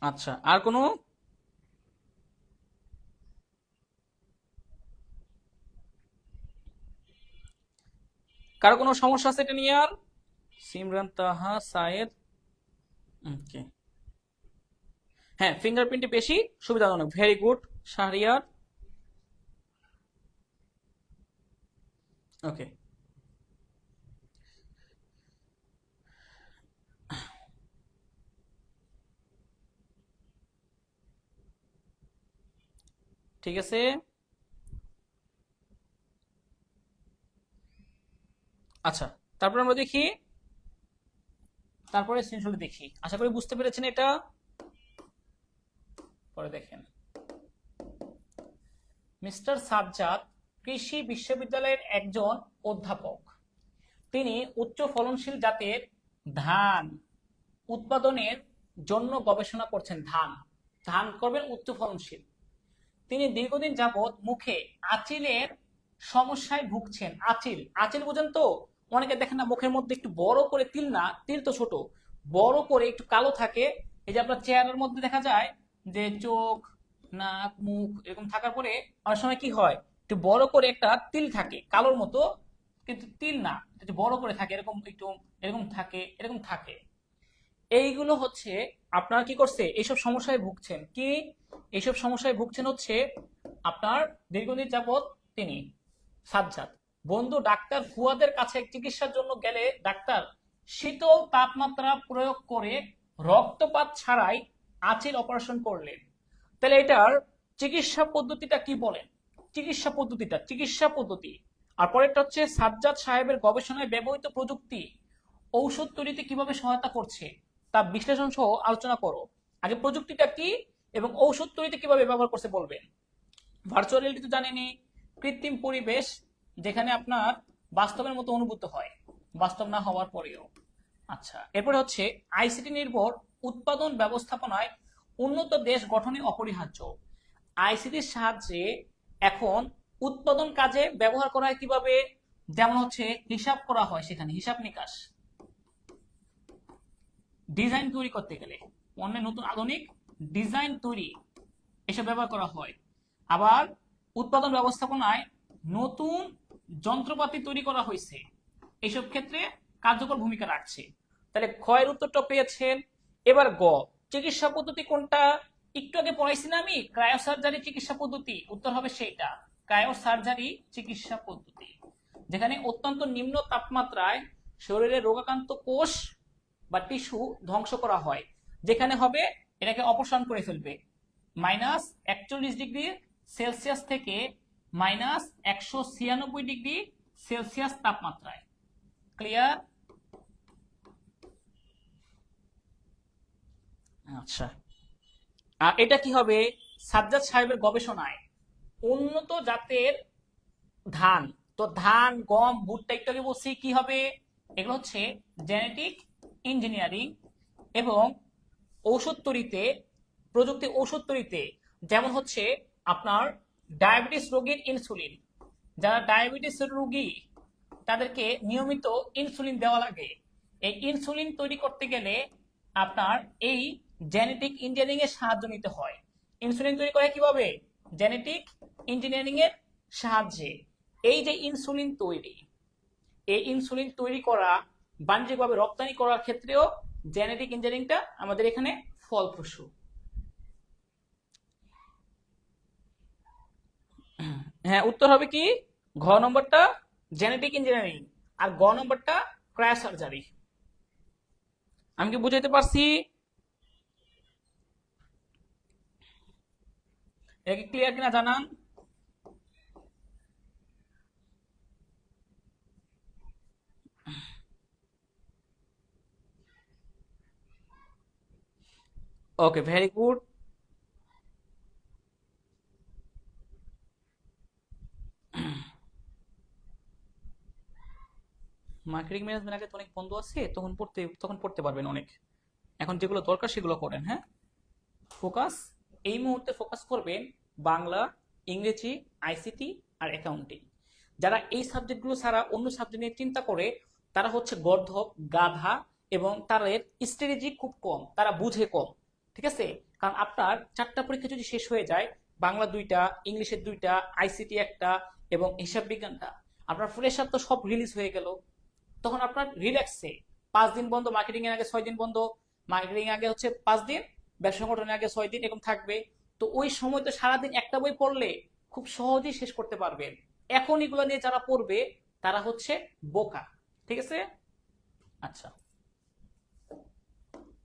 আচ্ছা, আর কোনো? কারো কোনো সমস্যা আছে এটা নিয়ে? আর সিমরান তাহা সায়েদ, ওকে, হ্যাঁ, ফিঙ্গারপ্রিন্টে বেশি সুবিধাজনক। Very good Shahriar. ওকে, ঠিক আছে। আচ্ছা, তারপর আমরা দেখি, তারপরে সৃজনশীল দেখি। আশা করি বুঝতে পেরেছেন এটা। পরে দেখেন, মিস্টার সাজ্জাদ কৃষি বিশ্ববিদ্যালয়ের একজন অধ্যাপক। তিনি উচ্চ ফলনশীল জাতের ধান উৎপাদনের জন্য গবেষণা করছেন। ধান করবেন উচ্চ ফলনশীল। তিনি দীর্ঘদিন যাবৎ মুখে আঁচিলের সমস্যায় ভুগছেন। আঁচিল বুঝেন তো? অনেকে দেখেন না মুখের মধ্যে একটু বড় করে তিল, না তিল তো ছোট, বড় করে একটু কালো থাকে। এই যে আপনার চেহারার মধ্যে দেখা যায় যে চোখ, নাক, মুখ এরকম থাকার পরে অনেক সময় কি হয়, একটু বড় করে একটা তিল থাকে কালোর মতো, কিন্তু তিল না, একটু বড় করে থাকে, এরকম একটু এরকম থাকে, এরকম থাকে। এইগুলো হচ্ছে আপনার কি করছে, এইসব সমস্যায় ভুগছেন। কি এইসব সমস্যায় ভুগছেন হচ্ছে আপনার দীর্ঘদিন যাবত তিনি সাজ্জাদ। বন্ধু ডাক্তার ফুয়াদের কাছে চিকিৎসার জন্য গেলে ডাক্তার শীতল তাপমাত্রা প্রয়োগ করে রক্তপাত ছাড়াই আঁচিল অপারেশন করলেন। তাহলে এটার চিকিৎসা পদ্ধতিটা কি বলেন? চিকিৎসা পদ্ধতি। আর পরেরটা হচ্ছে সাজ্জাদ সাহেবের গবেষণায় ব্যবহৃত প্রযুক্তি ঔষধ তৈরিতে কিভাবে সহায়তা করছে তা বিশ্লেষণ সহ আলোচনা করো। আগে প্রযুক্তিটা কি এবং ঔষধ তৈরিতে কিভাবে ব্যবহার করছে বলবেন। ভার্চুয়াল রিয়েলিটি তো জানেনই, কৃত্রিম পরিবেশ যেখানে আপনার বাস্তবের মতো অনুভূত হয় বাস্তব না হওয়ার পরেও। আচ্ছা, এরপরে হচ্ছে আইসিটি নির্ভর উৎপাদন ব্যবস্থাপনায় উন্নত দেশ গঠনে অপরিহার্য। আইসিটির সাহায্যে এখন উৎপাদন কাজে ব্যবহার করা হয় কিভাবে? যেমন হচ্ছে হিসাব করা হয়, সেখানে হিসাব নিকাশ, ডিজাইন তৈরি করতে গেলে পণ্যের নতুন আধুনিক ডিজাইন তৈরি এসব ব্যবহার করা হয়। আবার উৎপাদন ব্যবস্থাপনায় নতুন যন্ত্রপাতি তৈরি করা হয়েছে, এইসব ক্ষেত্রে কার্যকর ভূমিকা রাখছে। তাহলে ক্ষয়ের উত্তরটা পেয়েছেন। এবার গ, চিকিৎসা পদ্ধতি কোনটা? একটু আগে পড়াইছি না আমি, ক্রায়োসার্জারি চিকিৎসা পদ্ধতি। উত্তর হবে সেইটা, ক্রায়োসার্জারি চিকিৎসা পদ্ধতি, যেখানে অত্যন্ত নিম্ন তাপমাত্রায় শরীরের রোগাক্রান্ত কোষ বা টিস্যু ধ্বংস করা হয়, যেখানে হবে এটাকে অপসারণ করে ফেলবে -41°C থেকে -196°C তাপমাত্রায়। ক্লিয়ার? আচ্ছা, আর এটা কি হবে? সাজ্জাদ সাহেবের গবেষণায় উন্নত জাতের ধান, তো ধান, গম, ভুট্টা ইত্যাদি বলছি কি হবে? এগুলো হচ্ছে জেনেটিক ইঞ্জিনিয়ারিং এবং ঔষধ তৈরিতে, প্রযুক্তি ঔষধ তৈরিতে, যেমন হচ্ছে আপনার ডায়াবেটিস রোগীর ইনসুলিন, যারা ডায়াবেটিস রোগী তাদেরকে নিয়মিত ইনসুলিন দেওয়া লাগে। এই ইনসুলিন তৈরি করতে গেলে আপনার এই জেনেটিক ইঞ্জিনিয়ারিং এর সাহায্য নিতে হয়। ইনসুলিন তৈরি করে কিভাবে? জেনেটিক ইঞ্জিনিয়ারিং এর সাহায্যে। এই যে ইনসুলিন তৈরি, এই ইনসুলিন তৈরি করা বাণিজ্যিকভাবে রপ্তানি করার ক্ষেত্রেও জেনেটিক ইঞ্জিনিয়ারিংটা আমাদের এখানে ফলপ্রসূ। হ্যাঁ, উত্তর হবে কি? ঘ নম্বরটা জেনেটিক ইঞ্জিনিয়ারিং আর গ নম্বরটা ক্রায়োসার্জারি। আমি কি বুঝাইতে পারছি? এটা কি ক্লিয়ার কিনা জানান। ওকে, ভেরি গুড। মার্কেটিং ম্যানেজমেন্ট আগে তো অনেক বন্ধু আছে, তখন পড়তে পারবেন অনেক। এখন যেগুলো দরকার সেগুলো করেন। হ্যাঁ, ফোকাস, এই মুহূর্তে ফোকাস করবেন বাংলা, ইংরেজি, আইসিটি আর অ্যাকাউন্টিং। যারা এই সাবজেক্টগুলো ছাড়া অন্য সাবজেক্ট নিয়ে চিন্তা করে তারা হচ্ছে গর্ধব, গাধা, এবং তাদের স্ট্র্যাটেজি খুব কম, তারা বুঝে কম। ঠিক আছে? কারণ আপনার 4টা পরীক্ষা যদি শেষ হয়ে যায়, বাংলা 2টা, ইংলিশের 2টা, আইসিটি 1টা এবং হিসাব বিজ্ঞানটা, আপনার ফ্রেশার তো সব রিলিজ হয়ে গেল। তখন আপনার রিল্যাক্সে 5 দিন বন্ধ, মার্কেটিং এর আগে 6 দিন বন্ধ, মার্কেটিং আগে হচ্ছে 5 দিন, ব্যবসা সংগঠনের আগে 6 দিন, এরকম থাকবে। তো ওই সময় তো সারাদিন একটা বই পড়লে খুব সহজেই শেষ করতে পারবেন। এখন এগুলো নিয়ে যারা পড়বে তারা হচ্ছে বোকা। ঠিক আছে? আচ্ছা,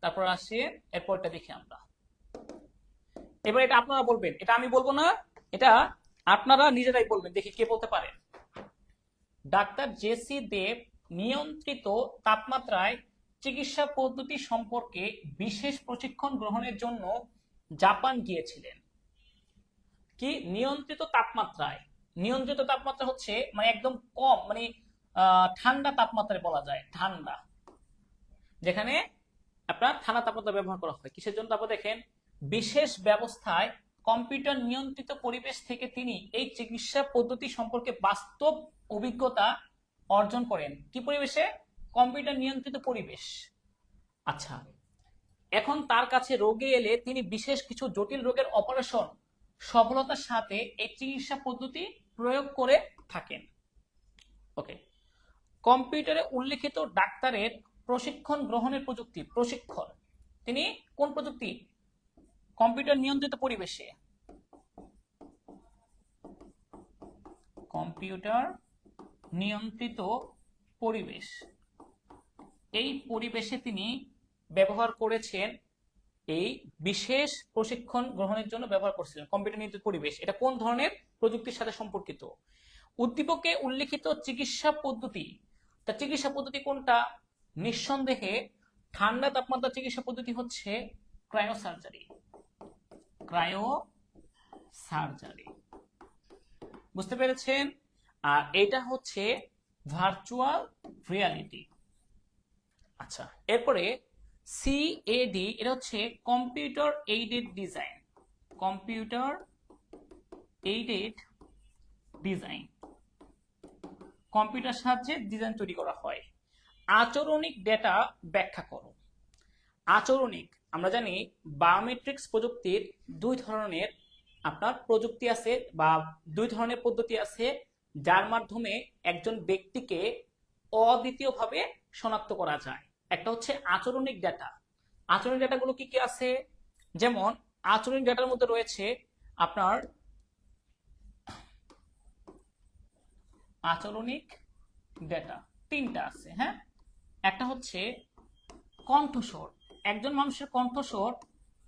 তারপর আসি, এরপরটা দেখি আমরা। এবার এটা আপনারা বলবেন, এটা আমি বলবো না, এটা আপনারা নিজেরাই বলবেন। দেখি কে বলতে পারে। ডাক্তার জেসি দেব নিয়ন্ত্রিত তাপমাত্রায় চিকিৎসা পদ্ধতি সম্পর্কে বিশেষ প্রশিক্ষণ গ্রহণের জন্য জাপান গিয়েছিলেন। কি নিয়ন্ত্রিত তাপমাত্রায়? নিয়ন্ত্রিত তাপমাত্রা হচ্ছে মানে একদম কম, মানে ঠান্ডা তাপমাত্রায় বলা যায়, ঠান্ডা, যেখানে আপনার ঠান্ডা তাপমাত্রা ব্যবহার করা হয়। কিসের জন্য? তারপর দেখেন, বিশেষ ব্যবস্থায় কম্পিউটার নিয়ন্ত্রিত পরিবেশ থেকে তিনি এই চিকিৎসা পদ্ধতি সম্পর্কে বাস্তব অভিজ্ঞতা অর্জন করেন। কি পরিবেশে? কম্পিউটার নিয়ন্ত্রিত পরিবেশ। আচ্ছা, এখন তার কাছে রোগী এলে তিনি বিশেষ কিছু জটিল রোগের অপারেশন সফলতার সাথে এই চিকিৎসা পদ্ধতি প্রয়োগ করে থাকেন। ওকে, কম্পিউটারে উল্লেখিত ডাক্তারের প্রশিক্ষণ গ্রহণের প্রযুক্তি। প্রশিক্ষণ, তিনি কোন প্রযুক্তি? কম্পিউটার নিয়ন্ত্রিত পরিবেশে, কম্পিউটার নিয়ন্ত্রিত পরিবেশ, এই পরিবেশে তিনি ব্যবহার করেছেন, এই বিশেষ প্রশিক্ষণ গ্রহণের জন্য ব্যবহার করছিলেন কম্পিউটার নিয়ন্ত্রিত পরিবেশ। এটা কোন ধরনের প্রযুক্তির সাথে সম্পর্কিত? উদ্দীপকে উল্লেখিত চিকিৎসা পদ্ধতি, তা চিকিৎসা পদ্ধতি কোনটা? নিঃসন্দেহে ঠান্ডা তাপমাত্রা চিকিৎসা পদ্ধতি হচ্ছে ক্রায়োসার্জারি। ক্রায়োসার্জারি, বুঝতে পেরেছেন? আর এটা হচ্ছে ভার্চুয়াল রিয়ালিটি। আচ্ছা, এরপরে সিএডি, এটা হচ্ছে computer aided design. Computer aided design, computer সাহায্যে ডিজাইন তৈরি করা হয়। আচরণিক ডেটা ব্যাখ্যা করো। আচরণিক, আমরা জানি বায়োমেট্রিক্স প্রযুক্তির দুই ধরনের আপনার প্রযুক্তি আছে বা দুই ধরনের পদ্ধতি আছে, যার মাধ্যমে একজন ব্যক্তিকে অদ্বিতীয়ভাবে শনাক্ত করা যায়। একটা হচ্ছে আচরণিক ডেটা। আচরণিক ডেটাগুলো কি কি আছে? যেমন আচরণিক ডেটার মধ্যে রয়েছে আপনার আচরণিক ডেটা তিনটা আছে। হ্যাঁ, একটা হচ্ছে কণ্ঠস্বর, একজন মানুষের কণ্ঠস্বর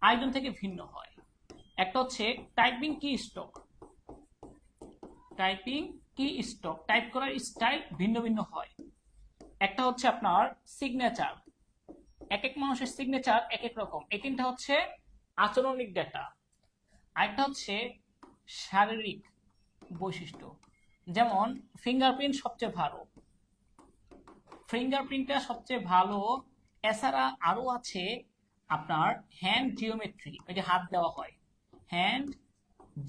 আরেকজন থেকে ভিন্ন হয়। একটা হচ্ছে টাইপিং কি স্ট্রোক, টাইপিং কি স্ট্রোক, টাইপ করার স্টাইল ভিন্ন ভিন্ন হয়। একটা হচ্ছে আপনার সিগনেচার, এক এক মানুষের সিগনেচার এক এক রকম। এই তিনটা হচ্ছে আচরণিক ডেটা। আরেকটা হচ্ছে শারীরিক বৈশিষ্ট্য, যেমন ফিঙ্গারপ্রিন্ট সবচেয়ে ভালো, ফিঙ্গারপ্রিন্টটা সবচেয়ে ভালো। এছাড়া আরো আছে আপনার হ্যান্ড জিওমেট্রি, ওই যে হাত দেওয়া হয়, হ্যান্ড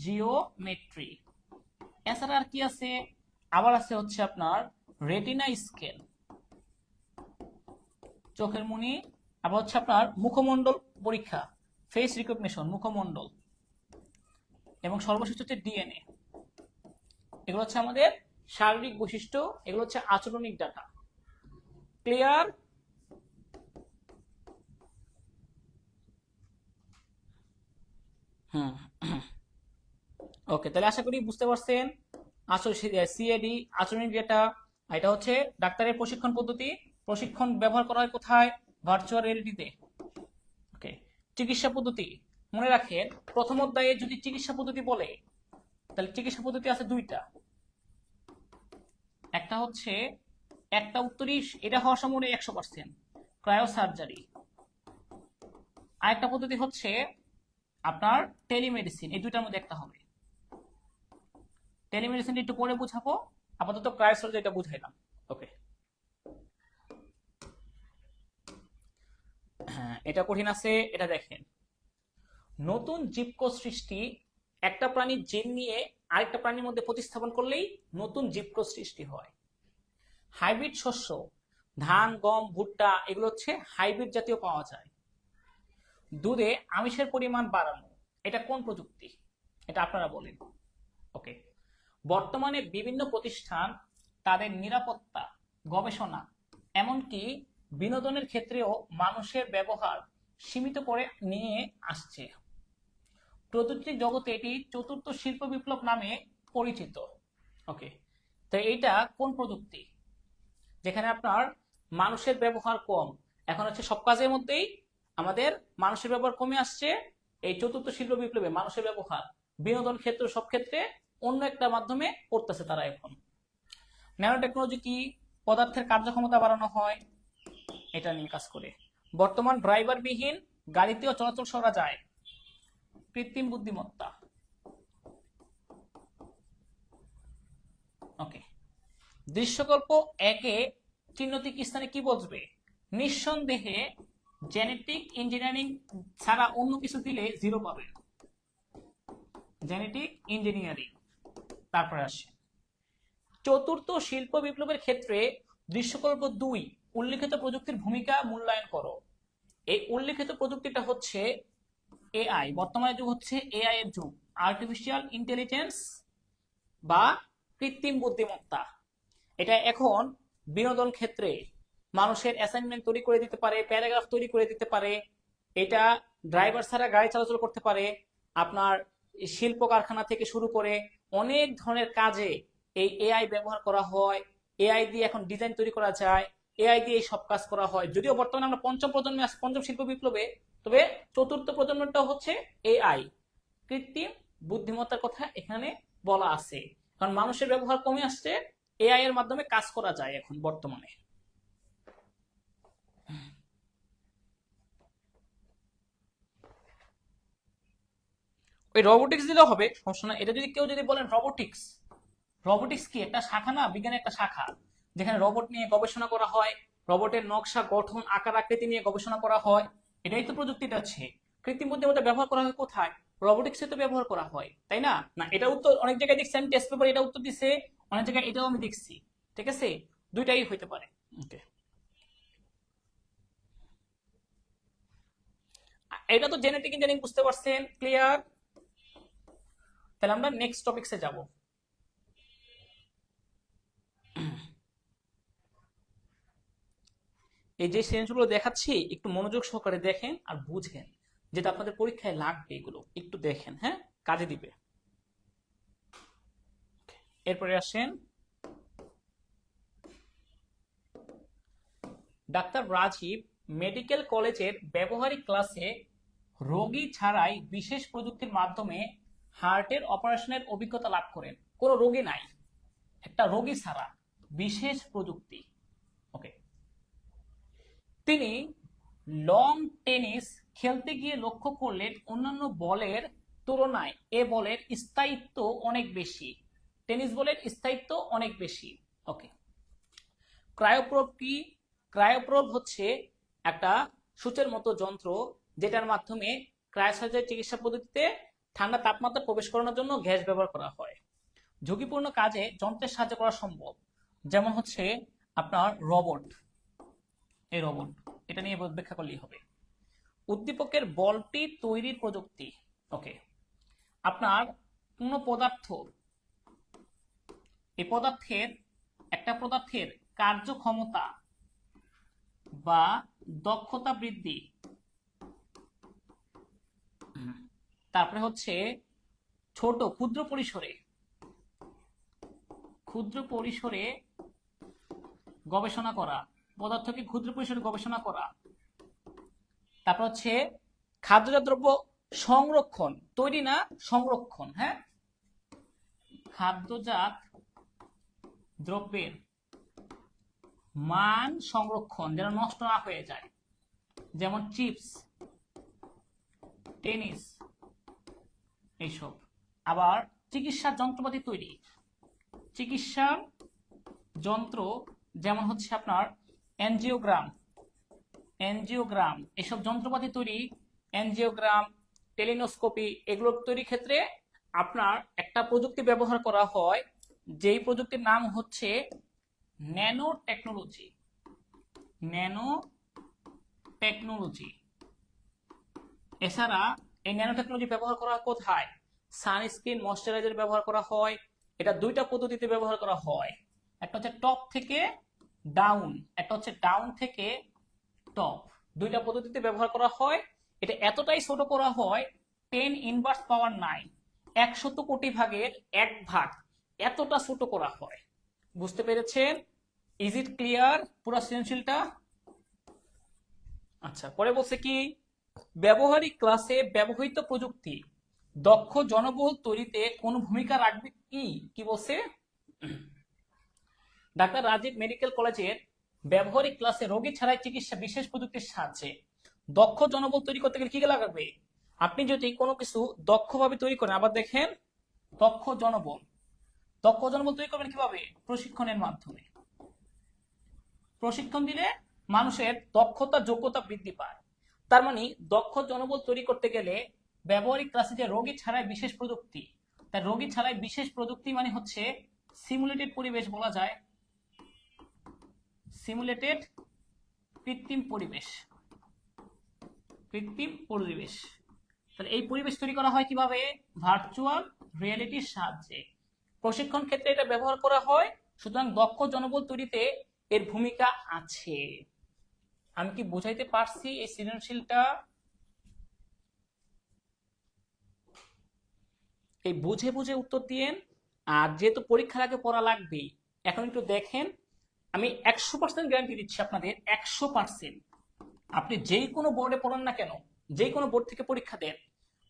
জিওমেট্রি। এছাড়া আর কি আছে? আবার আছে হচ্ছে আপনার রেটিনা স্কেল, চোখের মনি। আবার হচ্ছে আপনার মুখমণ্ডল পরীক্ষা, ফেস রিকগনিশন, মুখমণ্ডল। এবং সর্বশেষ হচ্ছে ডিএনএ। এগুলো হচ্ছে আমাদের শারীরিক বৈশিষ্ট্য, এগুলো হচ্ছে আচরণিক ডাটা। ক্লিয়ার? হুম, ওকে, তাহলে আশা করি বুঝতে পারছেন। আসলে সিএডি আচরণিক ডেটা, এটা হচ্ছে ডাক্তারের প্রশিক্ষণ পদ্ধতি। প্রশিক্ষণ ব্যবহার করা হয় কোথায়? ভার্চুয়াল রিয়েলিটিতে। ওকে, চিকিৎসা পদ্ধতি মনে রাখেন, প্রথম অধ্যায়ে যদি চিকিৎসা পদ্ধতি বলে, তাহলে চিকিৎসা পদ্ধতি আছে দুইটা। একটা হচ্ছে, একটা উত্তরই এটা হওয়ার সম্ভাবনা 100%, ক্রায়োসার্জারি। আরেকটা পদ্ধতি হচ্ছে আপনার টেলিমেডিসিন। এই দুইটার মধ্যে একটা হবে। টেলিমেডিসিন একটু পরে বুঝাবো, আপাতত ক্রায়োসার্জারি এটা বুঝাইলাম। ওকে, হ্যাঁ এটা কঠিন আছে। এটা দেখেন, নতুন জীবকোষ সৃষ্টি, একটা প্রাণীর জিন নিয়ে আরেকটা প্রাণীর মধ্যে প্রতিস্থাপন করলেই নতুন জীবকোষ সৃষ্টি হয়। হাইব্রিড শস্য, ধান, গম, ভুট্টা, এগুলো হচ্ছে হাইব্রিড জাতীয় পাওয়া যায়। দুধে আমিষের পরিমাণ বাড়ানো, এটা কোন প্রযুক্তি? এটা আপনারা বলেন। ওকে, বর্তমানে বিভিন্ন প্রতিষ্ঠান তাদের নিরাপত্তা, গবেষণা, এমনকি বিনোদনের ক্ষেত্রেও মানুষের ব্যবহার সীমিত করে নিয়ে আসছে। প্রযুক্তি জগতে এটি চতুর্থ শিল্প বিপ্লব নামে পরিচিত। ওকে, তো এইটা কোন প্রযুক্তি? যেখানে আপনার মানুষের ব্যবহার কম, এখন হচ্ছে সব কাজের মধ্যেই আমাদের মানুষের ব্যবহার কমে আসছে। এই চতুর্থ শিল্প বিপ্লবে মানুষের ব্যবহার বিনোদন ক্ষেত্র সব ক্ষেত্রে অন্য একটা মাধ্যমে করতেছে তারা এখন। ন্যানো টেকনোলজি কি? পদার্থের কার্যক্ষমতা বাড়ানো হয়, এটা নিয়ে কাজ করে। বর্তমান ড্রাইভার বিহীন গাড়িতেও চলাচল করা যায়, কৃত্রিম বুদ্ধিমত্তা। ওকে, দৃশ্যকল্প একে চিহ্নতিক স্থানে কি বসবে? নিঃসন্দেহে জেনেটিক ইঞ্জিনিয়ারিং ছাড়া অন্য কিছু দিলে 0 পাবেন। Genetic engineering. তারপরে আসে চতুর্থ শিল্প বিপ্লবের ক্ষেত্রে দৃশ্যকল্প 2 উল্লেখিত প্রযুক্তির ভূমিকা মূল্যায়ন করো। এই উল্লেখিত প্রযুক্তিটা হচ্ছে এআই। বর্তমানে যুগ হচ্ছে এআই এর যুগ, আর্টিফিশিয়াল ইন্টেলিজেন্স বা কৃত্রিম বুদ্ধিমত্তা। এটা এখন বিনোদন ক্ষেত্রে মানুষের অ্যাসাইনমেন্ট তৈরি করে দিতে পারে, প্যারাগ্রাফ তৈরি করে দিতে পারে। এটা ড্রাইভার ছাড়া গাড়ি চলাচল করতে পারে। আপনার শিল্প কারখানা থেকে শুরু করে অনেক ধরনের কাজে এই এআই ব্যবহার করা হয়। এআই দিয়ে এখন ডিজাইন তৈরি করা যায়, এআই দিয়ে সব কাজ করা হয়। যদিও বর্তমানে আমরা পঞ্চম প্রজন্মে আছি, পঞ্চম শিল্প বিপ্লবে, তবে চতুর্থ প্রজন্মটা হচ্ছে এআই, কৃত্রিম বুদ্ধিমত্তার কথা এখানে বলা আছে। কারণ মানুষের ব্যবহার কমে আসছে, এআই এর মাধ্যমে কাজ করা যায় এখন বর্তমানে। ওই রোবোটিক্স দিলেও হবে, সমস্যা না। এটা যদি কেউ যদি বলেন রোবোটিক্স, রোবোটিক্স কি একটা শাখা না, বিজ্ঞানের একটা শাখা, যেখানে রোবট নিয়ে গবেষণা করা হয়, রোবটের নকশা, গঠন, আকার আকৃতি নিয়ে গবেষণা করা হয়। এটাই তো প্রযুক্তিটা আছে। কৃত্রিম বুদ্ধিমত্তা ব্যবহার করা হয় কোথায়? রোবোটিক্সে তো ব্যবহার করা হয়, তাই না? না, এটা উত্তর অনেক জায়গায় দেখছি আমি টেস্ট পেপারে এটা উত্তর দিছে, অনেক জায়গায় এটাও আমি দেখছি। ঠিক আছে, দুইটাই হইতে পারে। ওকে, এটা তো জেনেটিক ইঞ্জিনিয়ারিং, বুঝতে পারছেন? ক্লিয়ার? তাহলে আমরা নেক্সট টপিকসে যাব। এই যে সেন্সগুলো দেখাচ্ছি একটু মনোযোগ সহকারে দেখেন আর বুঝেন, যেটা আপনাদের পরীক্ষায় লাগবে, এগুলো একটু দেখেন, হ্যাঁ, কাজে দিবে। এরপরে আসেন, ডাক্তার রাজীব মেডিকেল কলেজের ব্যবহারিক ক্লাসে রোগী ছাড়াই বিশেষ প্রযুক্তির মাধ্যমে হার্টের অপারেশনের অভিজ্ঞতা লাভ করেন। কোনো রোগী নাই, একটা রোগী ছাড়া বিশেষ প্রযুক্তি। ওকে, তিনি লং টেনিস খেলতে গিয়ে লক্ষ্য করলেন অন্যান্য বলের তুলনায় এ বলের স্থায়িত্ব অনেক বেশি। টেনিস বলের স্থায়িত্ব অনেক বেশি। ওকে, ক্রায়োপ্রোব কি? ক্রায়োপ্রোব হচ্ছে একটা সূচের মতো যন্ত্র, যেটার মাধ্যমে ক্রায়োসার্জারি চিকিৎসা পদ্ধতিতে ঠান্ডা তাপমাত্রা প্রবেশ করানোর জন্য গ্যাস ব্যবহার করা হয়। ঝুঁকিপূর্ণ কাজে যন্ত্রের সাহায্য করা সম্ভব, যেমন হচ্ছে আপনার রোবট। এই রোবট, এটা নিয়ে ব্যাখ্যা করলেই হবে। উদ্দীপকের বলটি তৈরির প্রযুক্তি। ওকে, আপনার কোন পদার্থ, এই পদার্থের, একটা পদার্থের কার্যক্ষমতা বা দক্ষতা বৃদ্ধি, তারপরে হচ্ছে ছোট ক্ষুদ্র পরিসরে, ক্ষুদ্র পরিসরে গবেষণা করা, পদার্থকে ক্ষুদ্র পরিসরে গবেষণা করা। তারপর হচ্ছে খাদ্যজাত দ্রব্য সংরক্ষণ, তৈরি না, সংরক্ষণ, হ্যাঁ, খাদ্যজাত দ্রব্যের মান সংরক্ষণ যেন নষ্ট না হয়ে যায়, যেমন চিপস, টেনিস, এইসব। আবার চিকিৎসার যন্ত্রপাতি তৈরি, চিকিৎসার যন্ত্র, যেমন হচ্ছে আপনার এনজিওগ্রাম, এনজিওগ্রাম, এসব যন্ত্রপাতি তৈরি, এনজিওগ্রাম, টেলিনোস্কোপি, এগুলোর তৈরি ক্ষেত্রে আপনার একটা প্রযুক্তি ব্যবহার করা হয়, যেই প্রযুক্তির নাম হচ্ছে ন্যানো টেকনোলজি। Nano technology. এছাড়া এই ন্যানো টেকনোলজি ব্যবহার করা হয় কোথায়? সানস্ক্রিন, ময়শ্চারাইজার ব্যবহার করা হয়। এটা দুইটা পদ্ধতিতে ব্যবহার করা হয়, একটা হচ্ছে টপ থেকে ডাউন, একটা হচ্ছে ডাউন থেকে টপ, দুইটা পদ্ধতিতে ব্যবহার করা হয়। এটা এতটাই ছোট করা হয় 10⁻⁹, 100 কোটি ভাগের 1 ভাগ, এতটা ছোট করা হয়। বুঝতে পেরেছেন? ইজ ইট ক্লিয়ার পুরো সৃজনশীলটা? আচ্ছা, পরে বলছে কি, ব্যবহারিক ক্লাসে ব্যবহৃত প্রযুক্তি দক্ষ জনবল তৈরিতে কোন ভূমিকা রাখবে? কি কি বলছে? ডাক্তার রাজীব মেডিকেল কলেজের ব্যবহারিক ক্লাসে রোগী ছাড়াই চিকিৎসা বিশেষ প্রযুক্তির সাহায্যে দক্ষ জনবল তৈরি করতে গেলে কি লাগবে? আপনি যদি কোনো কিছু দক্ষভাবে তৈরি করেন, আবার দেখেন, দক্ষ জনবল, দক্ষ জনবল তৈরি করবেন কিভাবে? প্রশিক্ষণের মাধ্যমে। প্রশিক্ষণ দিলে মানুষের দক্ষতা, যোগ্যতা বৃদ্ধি পায়। তার মানে দক্ষ জনবল তৈরি করতে গেলে ব্যবহারিক ক্লাসে যে রোগী ছাড়াই বিশেষ প্রযুক্তি, তার রোগী ছাড়াই বিশেষ প্রযুক্তি মানে হচ্ছে সিমুলেটেড পরিবেশ বলা যায়, সিমুলেটেড, কৃত্রিম পরিবেশ, কৃত্রিম পরিবেশ। তাহলে এই পরিবেশ তৈরি করা হয় কিভাবে? ভার্চুয়াল রিয়েলিটির সাহায্যে। প্রশিক্ষণ ক্ষেত্রে এটা ব্যবহার করা হয়। সুতরাং দক্ষ জনবল তৈরিতে এর ভূমিকা আছে। আমি কি বুঝাইতে পারছি এই সৃজনশীলটা? এই বুঝে বুঝে উত্তর দিয়েন। আর যেহেতু পরীক্ষার আগে পড়া লাগবেই, এখন একটু দেখেন, আমি 100% গ্যারান্টি দিচ্ছি আপনাদের, 100%। আপনি যেই কোনো বোর্ডে পড়েন না কেন, যে কোনো বোর্ড থেকে পরীক্ষা দেন,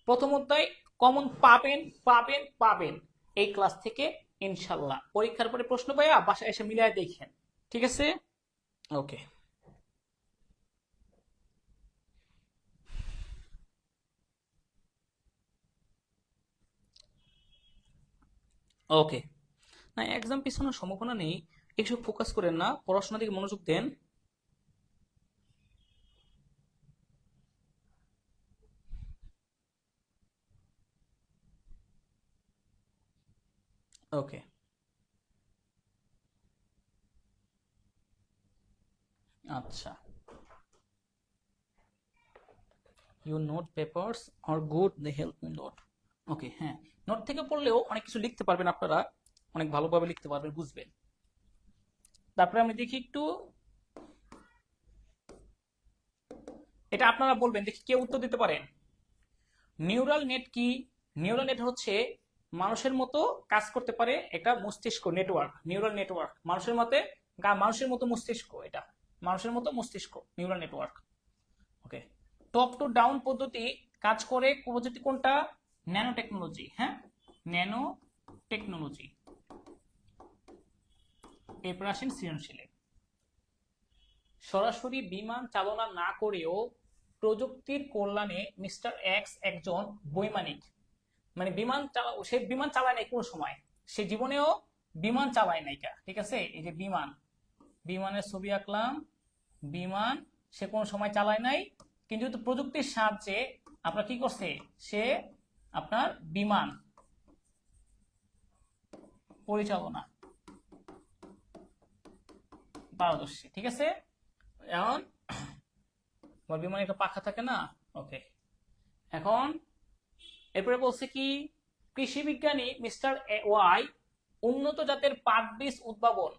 প্রথম অধ্যায় কমন পাবেন পাবেন পাবেন এই ক্লাস থেকে ইনশাল্লাহ। পরীক্ষার পরে প্রশ্ন পাইয়া বাসায় এসে মিলাই দেখেন, ঠিক আছে? ওকে ওকে। না, এক্সাম পিছানোর সম্ভাবনা নেই, একটু ফোকাস করেন না, পড়াশোনার দিকে মনোযোগ দেন। ওকে আচ্ছা, ইউর নোট পেপারস আর good, they help me lot. Okay, হ্যাঁ, নোট থেকে পড়লেও অনেক কিছু লিখতে পারবেন আপনারা, অনেক ভালোভাবে লিখতে পারবেন, বুঝবেন। তারপরে আমি দেখি একটু, এটা আপনারা বলবেন, দেখি কে উত্তর দিতে পারেন। নিউরাল নেট কি? নিউরাল নেট হচ্ছে মানুষের মতো কাজ করতে পারে একটা মস্তিষ্ক নেটওয়ার্ক। নিউরাল নেটওয়ার্ক মানুষের মতো মস্তিষ্ক, এটা মানুষের মতো মস্তিষ্ক, নিউরাল নেটওয়ার্ক। ওকে, টপ টু ডাউন পদ্ধতি কাজ করে পদ্ধতি কোনটা? Nano technology. হ্যাঁ, ন্যানো টেকনোলজি। এরপর আসেন সৃজনশীলে। সরাসরি বিমান চালনা না করেও প্রযুক্তির কল্যাণে মিস্টার এক্স একজন বৈমানিক। মানে সে বিমান চালায় নাই কোনো সময়, সে জীবনেও বিমান চালায় নাই, ঠিক আছে? এই যে বিমানের ছবি আঁকলাম, বিমান সে কোনো সময় চালায় নাই, কিন্তু প্রযুক্তির সাহায্যে আপনার কি করছে, সে আপনার বিমান পরিচালনা পারদর্শী, ঠিক আছে? এখন বিমানে একটা পাখা থাকে না? ওকে, এখন এরপরে বলছে কি, কৃষি বিজ্ঞানী মিস্টার ওয়াই উন্নত জাতের পাট বীজ উদ্ভাবন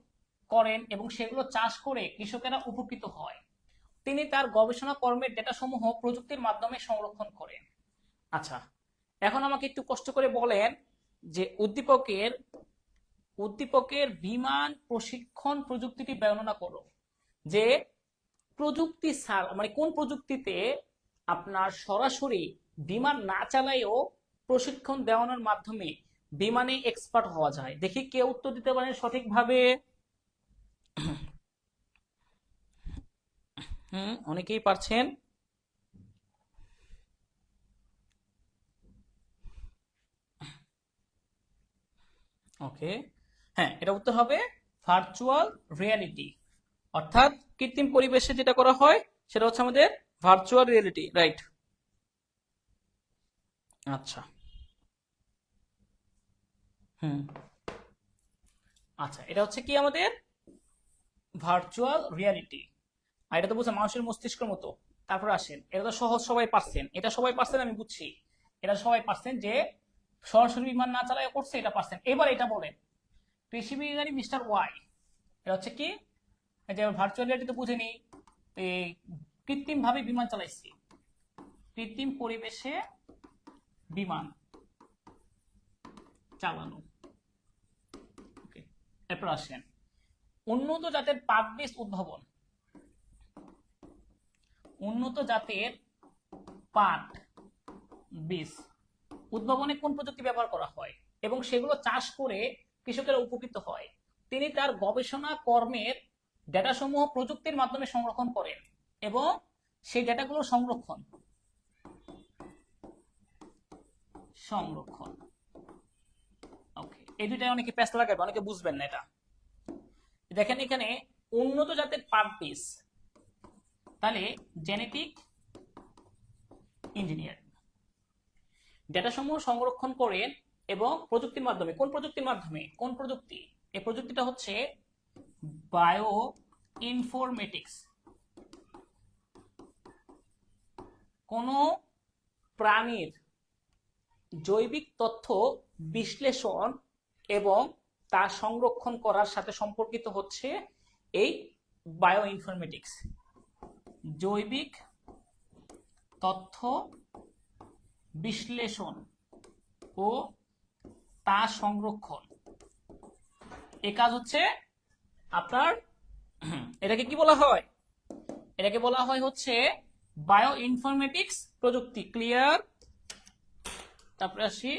করেন এবং সেগুলো চাষ করে কৃষকেরা উপকৃত হয়। তিনি তার গবেষণা কর্মের ডেটা সমূহ প্রযুক্তির মাধ্যমে সংরক্ষণ করেন। আচ্ছা, এখন আমাকে একটু কষ্ট করে বলেন যে উদ্দীপকের বিমান প্রশিক্ষণ প্রযুক্তিটি বর্ণনা করো। যে প্রযুক্তি স্যার, মানে কোন প্রযুক্তিতে আপনার সরাসরি বিমান না চালাইও প্রশিক্ষণ দেওয়ানোর মাধ্যমে বিমানে এক্সপার্ট হওয়া যায়? দেখি কে উত্তর দিতে পারেন সঠিকভাবে। অনেকেই পারছেন। ওকে, হ্যাঁ, এটা উত্তর হবে ভার্চুয়াল রিয়ালিটি। অর্থাৎ কৃত্রিম পরিবেশে যেটা করা হয় সেটা হচ্ছে আমাদের ভার্চুয়াল রিয়ালিটি, রাইট? আচ্ছা, হুম, আচ্ছা, এটা হচ্ছে কি আমাদের ভার্চুয়াল রিয়ালিটি। আর এটা তো বুঝছেন মানুষের মস্তিষ্কের মতো। তারপর আসেন, এটা তো সহজ, সবাই পারছেন, এটা সবাই পারছেন, আমি বুঝছি এটা সবাই পারছেন যে সরাসরি বিমান না চালায় করছে, এটা পারছেন। এবার এটা বলেন, কৃষি বিজ্ঞানী মিস্টার ওয়াই, এটা হচ্ছে কি, যে ভার্চুয়াল রিয়ালিটি তো বুঝে নি, কৃত্রিম ভাবে বিমান চালাইছি, কৃত্রিম পরিবেশে বিমান চালানো। ওকে, এরপর আসেন, উন্নত জাতের পাট বীজ উদ্ভাবন। উন্নত জাতের পাট বীজ উদ্ভাবনে কোন প্রযুক্তি ব্যবহার করা হয় এবং সেগুলো চাষ করে কৃষকেরা উপকৃত হয়? তিনি তার গবেষণা কর্মের ডেটাসমূহ প্রযুক্তির মাধ্যমে সংরক্ষণ করেন এবং সেই ডেটাগুলো সংরক্ষণ ওকে, এই দুইটাই অনেকে ব্যস্ত লাগাবে, অনেকে বুঝবেন না এটা। দেখেন এখানে উন্নত জাতের পাট বীজ, তাহলে জেনেটিক ইঞ্জিনিয়ার ডেটাসমূহ সংরক্ষণ করেন এবং প্রযুক্তির মাধ্যমে, কোন প্রযুক্তির মাধ্যমে, কোন প্রযুক্তি? এই প্রযুক্তিটা হচ্ছে বায়ো ইনফরমেটিক্স। কোন প্রাণীর জৈবিক তথ্য বিশ্লেষণ এবং তা সংরক্ষণ করার সাথে সম্পর্কিত হচ্ছে এই বায়ো ইনফরমেটিক্স, জৈবিক তথ্য বিশ্লেষণ ও তা সংরক্ষণ। এই কাজ হচ্ছে আপনার, এটাকে কি বলা হয়, এটাকে বলা হয় হচ্ছে বায়ো ইনফরমেটিক্স প্রযুক্তি। ক্লিয়ার? তারপরে আসি,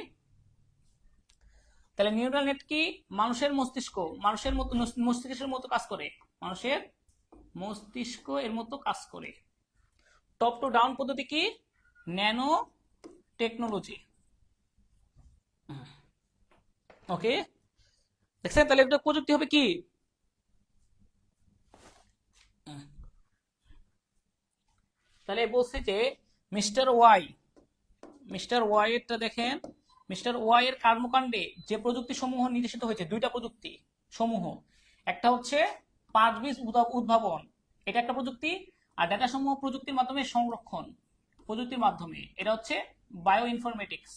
তাহলে নিউরাল নেট কি? মানুষের মস্তিষ্ক, মানুষের মতো মস্তিষ্কের মতো কাজ করে, মানুষের মস্তিষ্ক এর মতো কাজ করে। টপ টু ডাউন পদ্ধতি কি? Nano technology. ওকে, দেখছেন? তাহলে এটা প্রযুক্তি হবে কি? তাহলে বলছে যে মিস্টার ওয়াই এরটা দেখেন, মিস্টার ওয়াই এর কর্মকাণ্ডে যে প্রযুক্তি সমূহ নির্দেশিত হয়েছে, দুইটা প্রযুক্তি সমূহ, একটা হচ্ছে 5 বীজ উদ্ভাবন, এটা একটা প্রযুক্তি, আর ডেটা সমূহ প্রযুক্তির মাধ্যমে সংরক্ষণ প্রযুক্তির মাধ্যমে, এটা হচ্ছে বায়ো ইনফরমেটিক্স,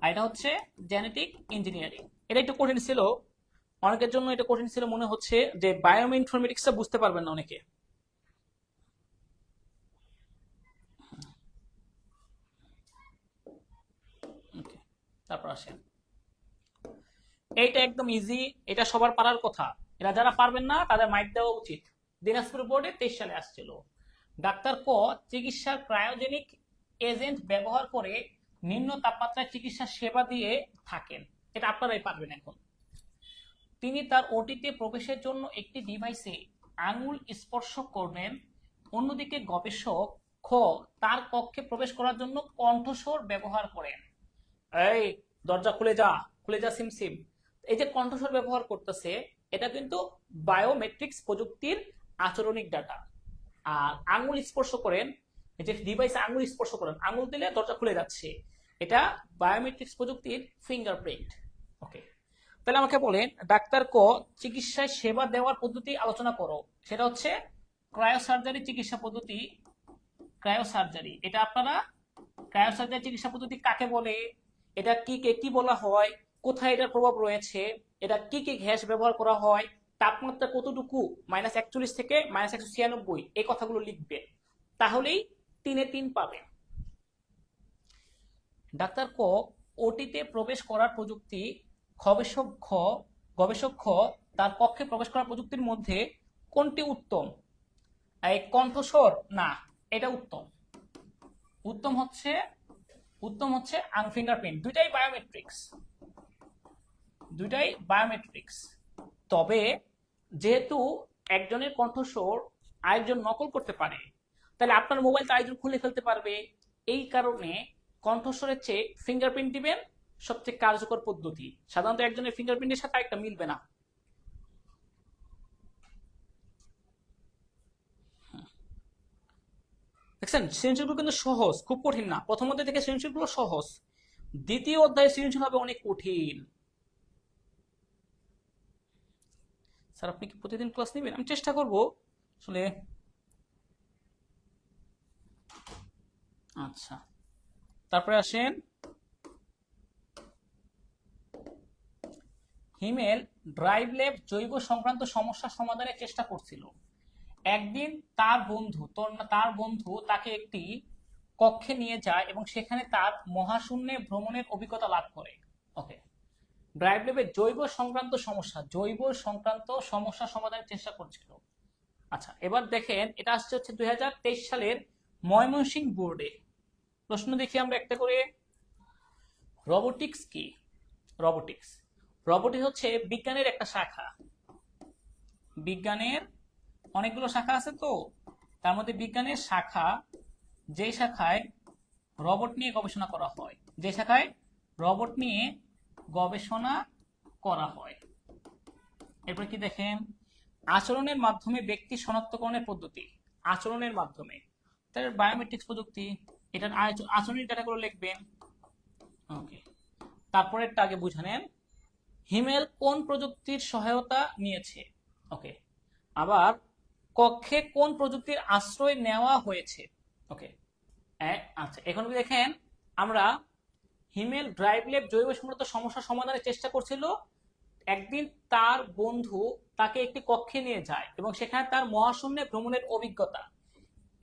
আর এটা হচ্ছে জেনেটিক ইঞ্জিনিয়ারিং। এটা একটু কঠিন ছিল অনেকের জন্য, এটা কঠিন ছিল মনে হচ্ছে যে বায়ো ইনফরমেটিক্সটা বুঝতে পারবেন না অনেকে। তারপর আসেন, এইটা একদম ইজি, এটা সবার পারার কথা, এরা যারা পারবেন না তাদের মাইক দেওয়া উচিত। দিনাজপুর বোর্ডে 23 সালে আসছিল। ডাক্তার ক চিকিৎসার ক্রায়োজেনিক এজেন্ট ব্যবহার করে নিম্ন তাপমাত্রায় চিকিৎসা সেবা দিয়ে থাকেন, এটা আপনারাই পারবেন এখন। তিনি তার ওটিতে প্রবেশের জন্য একটি ডিভাইসে আঙুল স্পর্শ করবেন। অন্যদিকে গবেষক খ তার কক্ষে প্রবেশ করার জন্য কণ্ঠস্বর ব্যবহার করেন। এই দরজা খুলে যা, খুলে যা সিমসিম, এই যে কণ্ঠস্বর ব্যবহার করতেছে, এটা কিন্তু বায়োমেট্রিক্স প্রযুক্তির আচরণিক ডাটা। আর আঙুল স্পর্শ করেন, এই যে ডিভাইসে আঙুল স্পর্শ করেন, আঙুল দিলে দরজা খুলে যাচ্ছে, এটা বায়োমেট্রিক্স প্রযুক্তির ফিঙ্গারপ্রিন্ট। ওকে, তাহলে আমাকে বলেন ডাক্তার ক চিকিৎসায় সেবা দেওয়ার পদ্ধতি আলোচনা করো। সেটা হচ্ছে ক্রায়োসার্জারি চিকিৎসা পদ্ধতি। ক্রায়োসার্জারি, এটা আপনারা, ক্রায়োসার্জারি চিকিৎসা পদ্ধতি কাকে বলে, এটা কি কি বলা হয়, কোথায় এটার প্রভাব রয়েছে, এটা কি কি গ্যাস ব্যবহার করা হয়, তাপমাত্রা কতটুকু, -41 থেকে -196, এই কথাগুলো লিখবেন, তাহলেই 3-এ 3 পাবেন। ডাক্তার ক ওটিতে প্রবেশ করার প্রযুক্তি। গবেষক খ তার কক্ষে প্রবেশ করার প্রযুক্তির মধ্যে কোনটি উত্তম? এই কণ্ঠস্বর না, এটা উত্তম। উত্তম হচ্ছে ফিঙ্গারপ্রিন্ট। দুইটাই বায়োমেট্রিক্স। তবে যেহেতু একজনের কণ্ঠস্বর আরেকজন নকল করতে পারে, তাহলে আপনার মোবাইলটা আরেকজন খুলে ফেলতে পারবে, এই কারণে কণ্ঠস্বরের চেয়ে ফিঙ্গারপ্রিন্ট দিবেন সবচেয়ে কার্যকর পদ্ধতি। সাধারণত একজনের ফিঙ্গারপ্রিন্টের সাথে একটা মিলবে না। দেখছেন সৃজনশীলগুলো কিন্তু সহজ, খুব কঠিন না। প্রথম অধ্যায় থেকে সৃজনশীলগুলো সহজ, দ্বিতীয় অধ্যায়ে সৃজনশীল হবে অনেক কঠিন। স্যার আপনি কি প্রতিদিন ক্লাস নেবেন? আমি চেষ্টা করব আসলে। আচ্ছা, তারপরে আসেন, হিমেল ড্রাইভ ল্যাব জৈব সংক্রান্ত সমস্যা সমাধানের চেষ্টা করছিল। একদিন তার বন্ধু তাকে একটি কক্ষে নিয়ে যায় এবং সেখানে তার মহাশূন্যে ভ্রমণের অভিজ্ঞতা লাভ করে। ওকে, ড্রাইভ ল্যাবে জৈব সংক্রান্ত সমস্যা সমাধানের চেষ্টা করছিল। আচ্ছা, এবার দেখেন এটা আসছে হচ্ছে 2023 সালের ময়মনসিংহ বোর্ডে। প্রশ্ন দেখি আমরা একটা করে। রোবোটিক্স কি? রোবোটিক্স হচ্ছে বিজ্ঞানের একটা শাখা। বিজ্ঞানের অনেকগুলো শাখা আছে, তো তার মধ্যে বিজ্ঞানের শাখা, যে শাখায় রোবট নিয়ে গবেষণা করা হয়, এরপর কি দেখেন, আচরণের মাধ্যমে ব্যক্তি শনাক্তকরণের পদ্ধতি। আচরণের মাধ্যমে, তাহলে বায়োমেট্রিক্স প্রযুক্তি, এটার আচরণের ডাটাগুলো লিখবেন। ওকে, তারপরেরটা আগে বুঝে নেন, হিমেল কোন প্রযুক্তির সহায়তা নিয়েছে। ওকে, আবার কক্ষে কোন প্রযুক্তির আশ্রয় নেওয়া হয়েছে। ওকে, আচ্ছা, এখন দেখেন আমরা হিমেল ড্রাইভ ল্যাব জৈব সংক্রান্ত সমস্যা সমাধানের চেষ্টা করছিল। একদিন তার বন্ধু তাকে একটি কক্ষে নিয়ে যায় এবং সেখানে তার মহাশূন্যে ভ্রমণের অভিজ্ঞতা।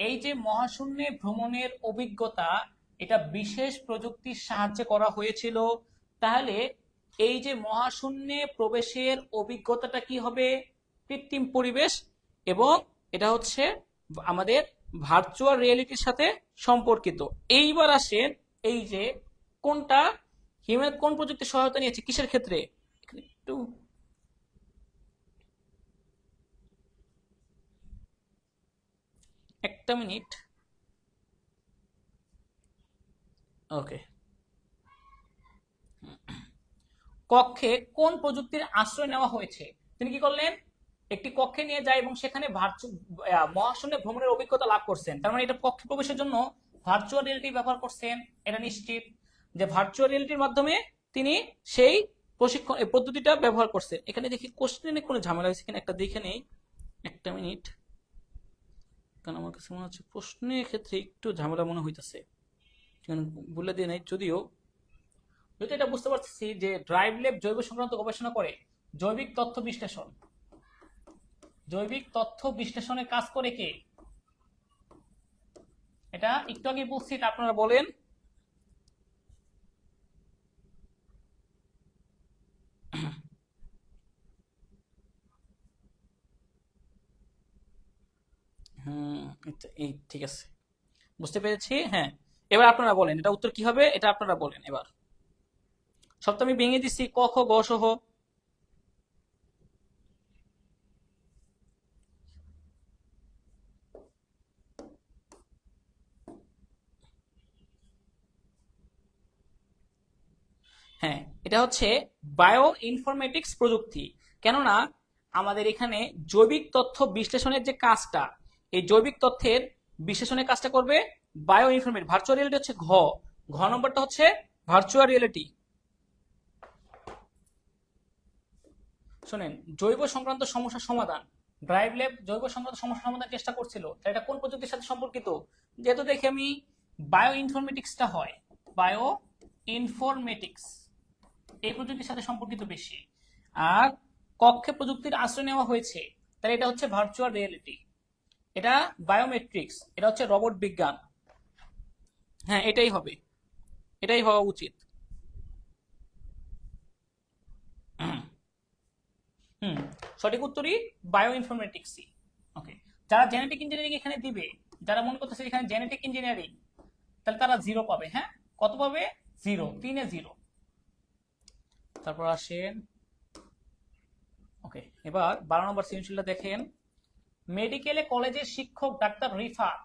এই যে মহাশূন্যে ভ্রমণের অভিজ্ঞতা, এটা বিশেষ প্রযুক্তির সাহায্যে করা হয়েছিল। তাহলে এই যে মহাশূন্যে প্রবেশের অভিজ্ঞতাটা কি হবে? কৃত্রিম পরিবেশ, এবং এটা হচ্ছে আমাদের ভার্চুয়াল রিয়েলিটির সাথে সম্পর্কিত। এইবার আসেন, এই যে কোনটা হিউম্যান কোন প্রযুক্তির সহায়তা নিয়েছে কিসের ক্ষেত্রে, একটু একটা মিনিট। ওকে, কক্ষে কোন প্রযুক্তির আশ্রয় নেওয়া হয়েছে? তিনি কি করলেন? একটি কক্ষে নিয়ে যায় এবং সেখানে মহাশূন্যে ভ্রমণের অভিজ্ঞতা লাভ করছেন। তার মানে এটা কক্ষে প্রবেশের জন্য ভার্চুয়াল রিয়েলিটি ব্যবহার করছেন, এটা নিশ্চিত যে ভার্চুয়াল রিয়েলিটির মাধ্যমে তিনি সেই প্রশিক্ষণ পদ্ধতিটা ব্যবহার করছেন। এখানে দেখি কোশ্চেনে কোনো ঝামেলা হয়েছে কিনা একটা দেখে নেই, একটা মিনিট, কারণ আমার কাছে মনে হচ্ছে প্রশ্নের ক্ষেত্রে একটু ঝামেলা মনে হইতেছে, বলে দিয়ে নাই। যদিও এটা বুঝতে পারছি যে ড্রাইভ ল্যাব জৈব সংক্রান্ত গবেষণা করে জৈবিক তথ্য বিশ্লেষণ। জৈবিক তথ্য বিশ্লেষণের কাজ করে কে? এটা একটু আগে বলছি, আপনারা বলেন। এই ঠিক আছে, বুঝতে পেরেছি। হ্যাঁ, এবার আপনারা বলেন এটা উত্তর কি হবে, এটা আপনারা বলেন এবার। সব তো আমি ভেঙে দিচ্ছি, ক খ গ সহ। হ্যাঁ, এটা হচ্ছে বায়ো ইনফরমেটিক্স প্রযুক্তি। কেননা আমাদের এখানে জৈবিক তথ্য বিশ্লেষণের যে কাজটা, এই জৈবিক তথ্যের বিশ্লেষণের কাজটা করবে বায়ো ইনফরমেটিক। ভার্চুয়াল রিয়েলিটি হচ্ছে ঘ, ঘ নম্বরটা হচ্ছে ভার্চুয়াল রিয়েলিটি। শোনেন, জৈব সংক্রান্ত সমস্যা সমাধান, ড্রাইভ ল্যাব জৈব সংক্রান্ত সমস্যা সমাধানের চেষ্টা করছিল। এটা কোন প্রযুক্তির সাথে সম্পর্কিত? যেহেতু দেখি আমি বায়ো ইনফরমেটিক্সটা হয়, বায়ো ইনফরমেটিক্স এই প্রযুক্তির সাথে সম্পর্কিত বেশি। আর কক্ষে প্রযুক্তির আশ্রয় নেওয়া হয়েছে, তাহলে এটা হচ্ছে ভার্চুয়াল রিয়েলিটি। এটা বায়োমেট্রিক্স, এটা হচ্ছে রোবট বিজ্ঞান। হ্যাঁ, এটাই হবে, এটাই হওয়া উচিত। সঠিক উত্তরই বায়ো ইনফরমেটিক্সই। ওকে, যারা জেনেটিক ইঞ্জিনিয়ারিং এখানে দিবে, যারা মনে করতেছে এখানে জেনেটিক ইঞ্জিনিয়ারিং, তাহলে তারা 0 পাবে। হ্যাঁ, কত পাবে? 0, 3-এ 0। তারপর আসেন, ওকে, এবার 12 নম্বর সৃজনশীলটা দেখেন। মেডিকেলে কলেজের শিক্ষক ডাক্তার রিফাত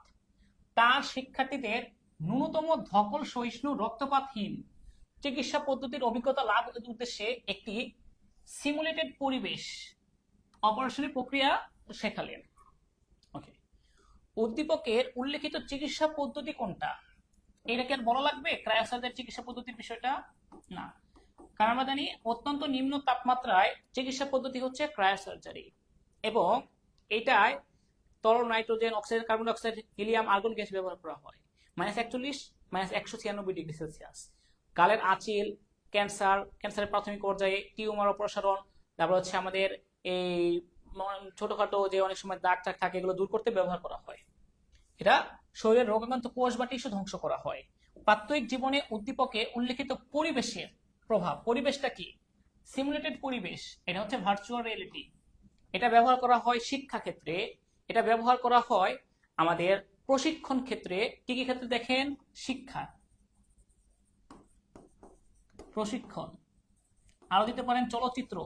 তার শিক্ষার্থীদের ন্যূনতম ধকল সহিষ্ণু রক্তপাতহীন চিকিৎসা পদ্ধতির অভিজ্ঞতা লাভের উদ্দেশ্যে একটি সিমুলেটেড পরিবেশ অপারেশনের প্রক্রিয়া শেখালেন। ওকে, উদ্দীপকের উল্লেখিত চিকিৎসা পদ্ধতি কোনটা? এটাকে আর বলা লাগবে ক্রায়োসার্জারির চিকিৎসা পদ্ধতির বিষয়টা? না, কারণ আমরা জানি অত্যন্ত নিম্ন তাপমাত্রায় চিকিৎসা পদ্ধতি হচ্ছে ক্রায়োসার্জারি, এবং এটায় তরল nitrogen, oxygen, carbon die oxide, helium, argon gas ব্যবহার করা হয়। -41, -196 ডিগ্রি সেলসিয়াস। গালের আঁচিল, ক্যান্সারের প্রাথমিক পর্যায়ে, টিউমার অপসারণ, তারপর হচ্ছে আমাদের এই ছোটখাটো যে অনেক সময় দাগ টাগ থাকে, এগুলো দূর করতে ব্যবহার করা হয়। এটা শরীরের রোগাক্রান্ত কোষ বা টিস্যু ধ্বংস করা হয়। প্রাত্যহিক জীবনে উদ্দীপকে উল্লেখিত পরিবেশের প্রভাব, পরিবেশটা কি? সিমুলেটেড পরিবেশ, এটা হচ্ছে ভার্চুয়াল রিয়েলিটি। এটা ব্যবহার করা হয় শিক্ষা ক্ষেত্রে, এটা ব্যবহার করা হয় আমাদের প্রশিক্ষণ ক্ষেত্রে। কি কি ক্ষেত্রে দেখেন? শিক্ষা, প্রশিক্ষণ, আরো দিতে পারেন চলচ্চিত্র,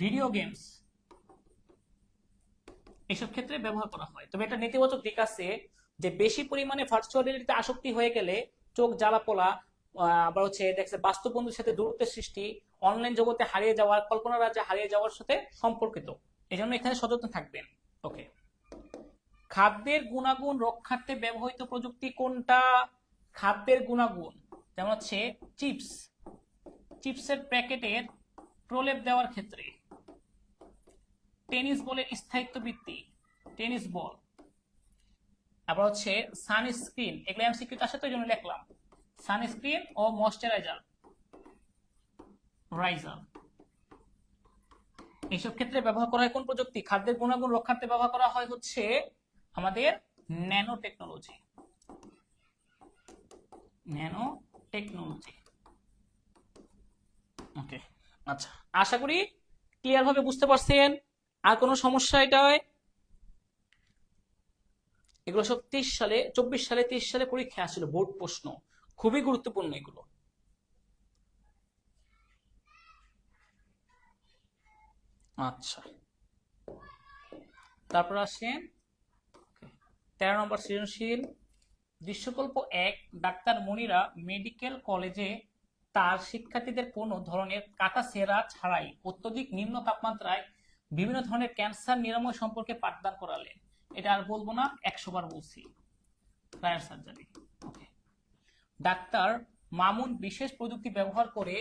ভিডিও গেমস, এসব ক্ষেত্রে ব্যবহার করা হয়। তবে একটা নেতিবাচক দিক আছে যে বেশি পরিমাণে ভার্চুয়াল রিয়েলিটিতে আসক্তি হয়ে গেলে চোখ জ্বালা পোলা, আবার হচ্ছে দেখছে বাস্তব বন্ধুর সাথে দূরত্বের সৃষ্টি, অনলাইন জগতে হারিয়ে যাওয়ার, কল্পনা রাজ্যে হারিয়ে যাওয়ার সাথে সম্পর্কিত। এই জন্য এখানে সচেতন থাকবেন। ওকে, খাদ্যের গুণাগুণ রক্ষার্থে ব্যবহৃত প্রযুক্তি কোনটা? খাদ্যের গুণাগুণ যেমন হচ্ছে চিপস, চিপসের প্যাকেটের প্রলেপ দেওয়ার ক্ষেত্রে, টেনিস বলের স্থায়িত্ব বৃদ্ধি, টেনিস বল, আবার হচ্ছে সানস্ক্রিন, এগুলো এমসিকিউ তার সাথে জন্য লিখলাম, সানস্ক্রিন ও ময়শ্চারাইজার, রাইজার। এইসব ক্ষেত্রে ব্যবহার করা হয় কোন প্রযুক্তি? খাদ্যের গুণাগুণ রক্ষার্থে ব্যবহার করা হয় হচ্ছে আমাদের nano technology. Nano technology. Okay, আচ্ছা, আশা করি ক্লিয়ার ভাবে বুঝতে পারছেন। আর কোনো সমস্যা এটায়? এগুলো সব 23 সালে, 24 সালে, 23 সালে পরীক্ষা আসছিল, বোর্ড প্রশ্ন, খুবই গুরুত্বপূর্ণ এগুলো। আচ্ছা, তারপর আসেন 13 নম্বর সৃজনশীল। দৃশ্যকল্প 1, ডাক্তার মনিরা মেডিকেল কলেজে তার শিক্ষার্থীদের কোনো ধরনের কাটাছেঁড়া ছাড়াই অত্যধিক নিম্ন তাপমাত্রায় বিভিন্ন ধরনের ক্যান্সার নিরাময় সম্পর্কে পাঠদান করালেন। এটা আর বলবো না, 100 বার বলছি, ক্রায়ো সার্জারি। ওকে। ডাক্তার মামুন বিশেষ প্রযুক্তি ব্যবহার করে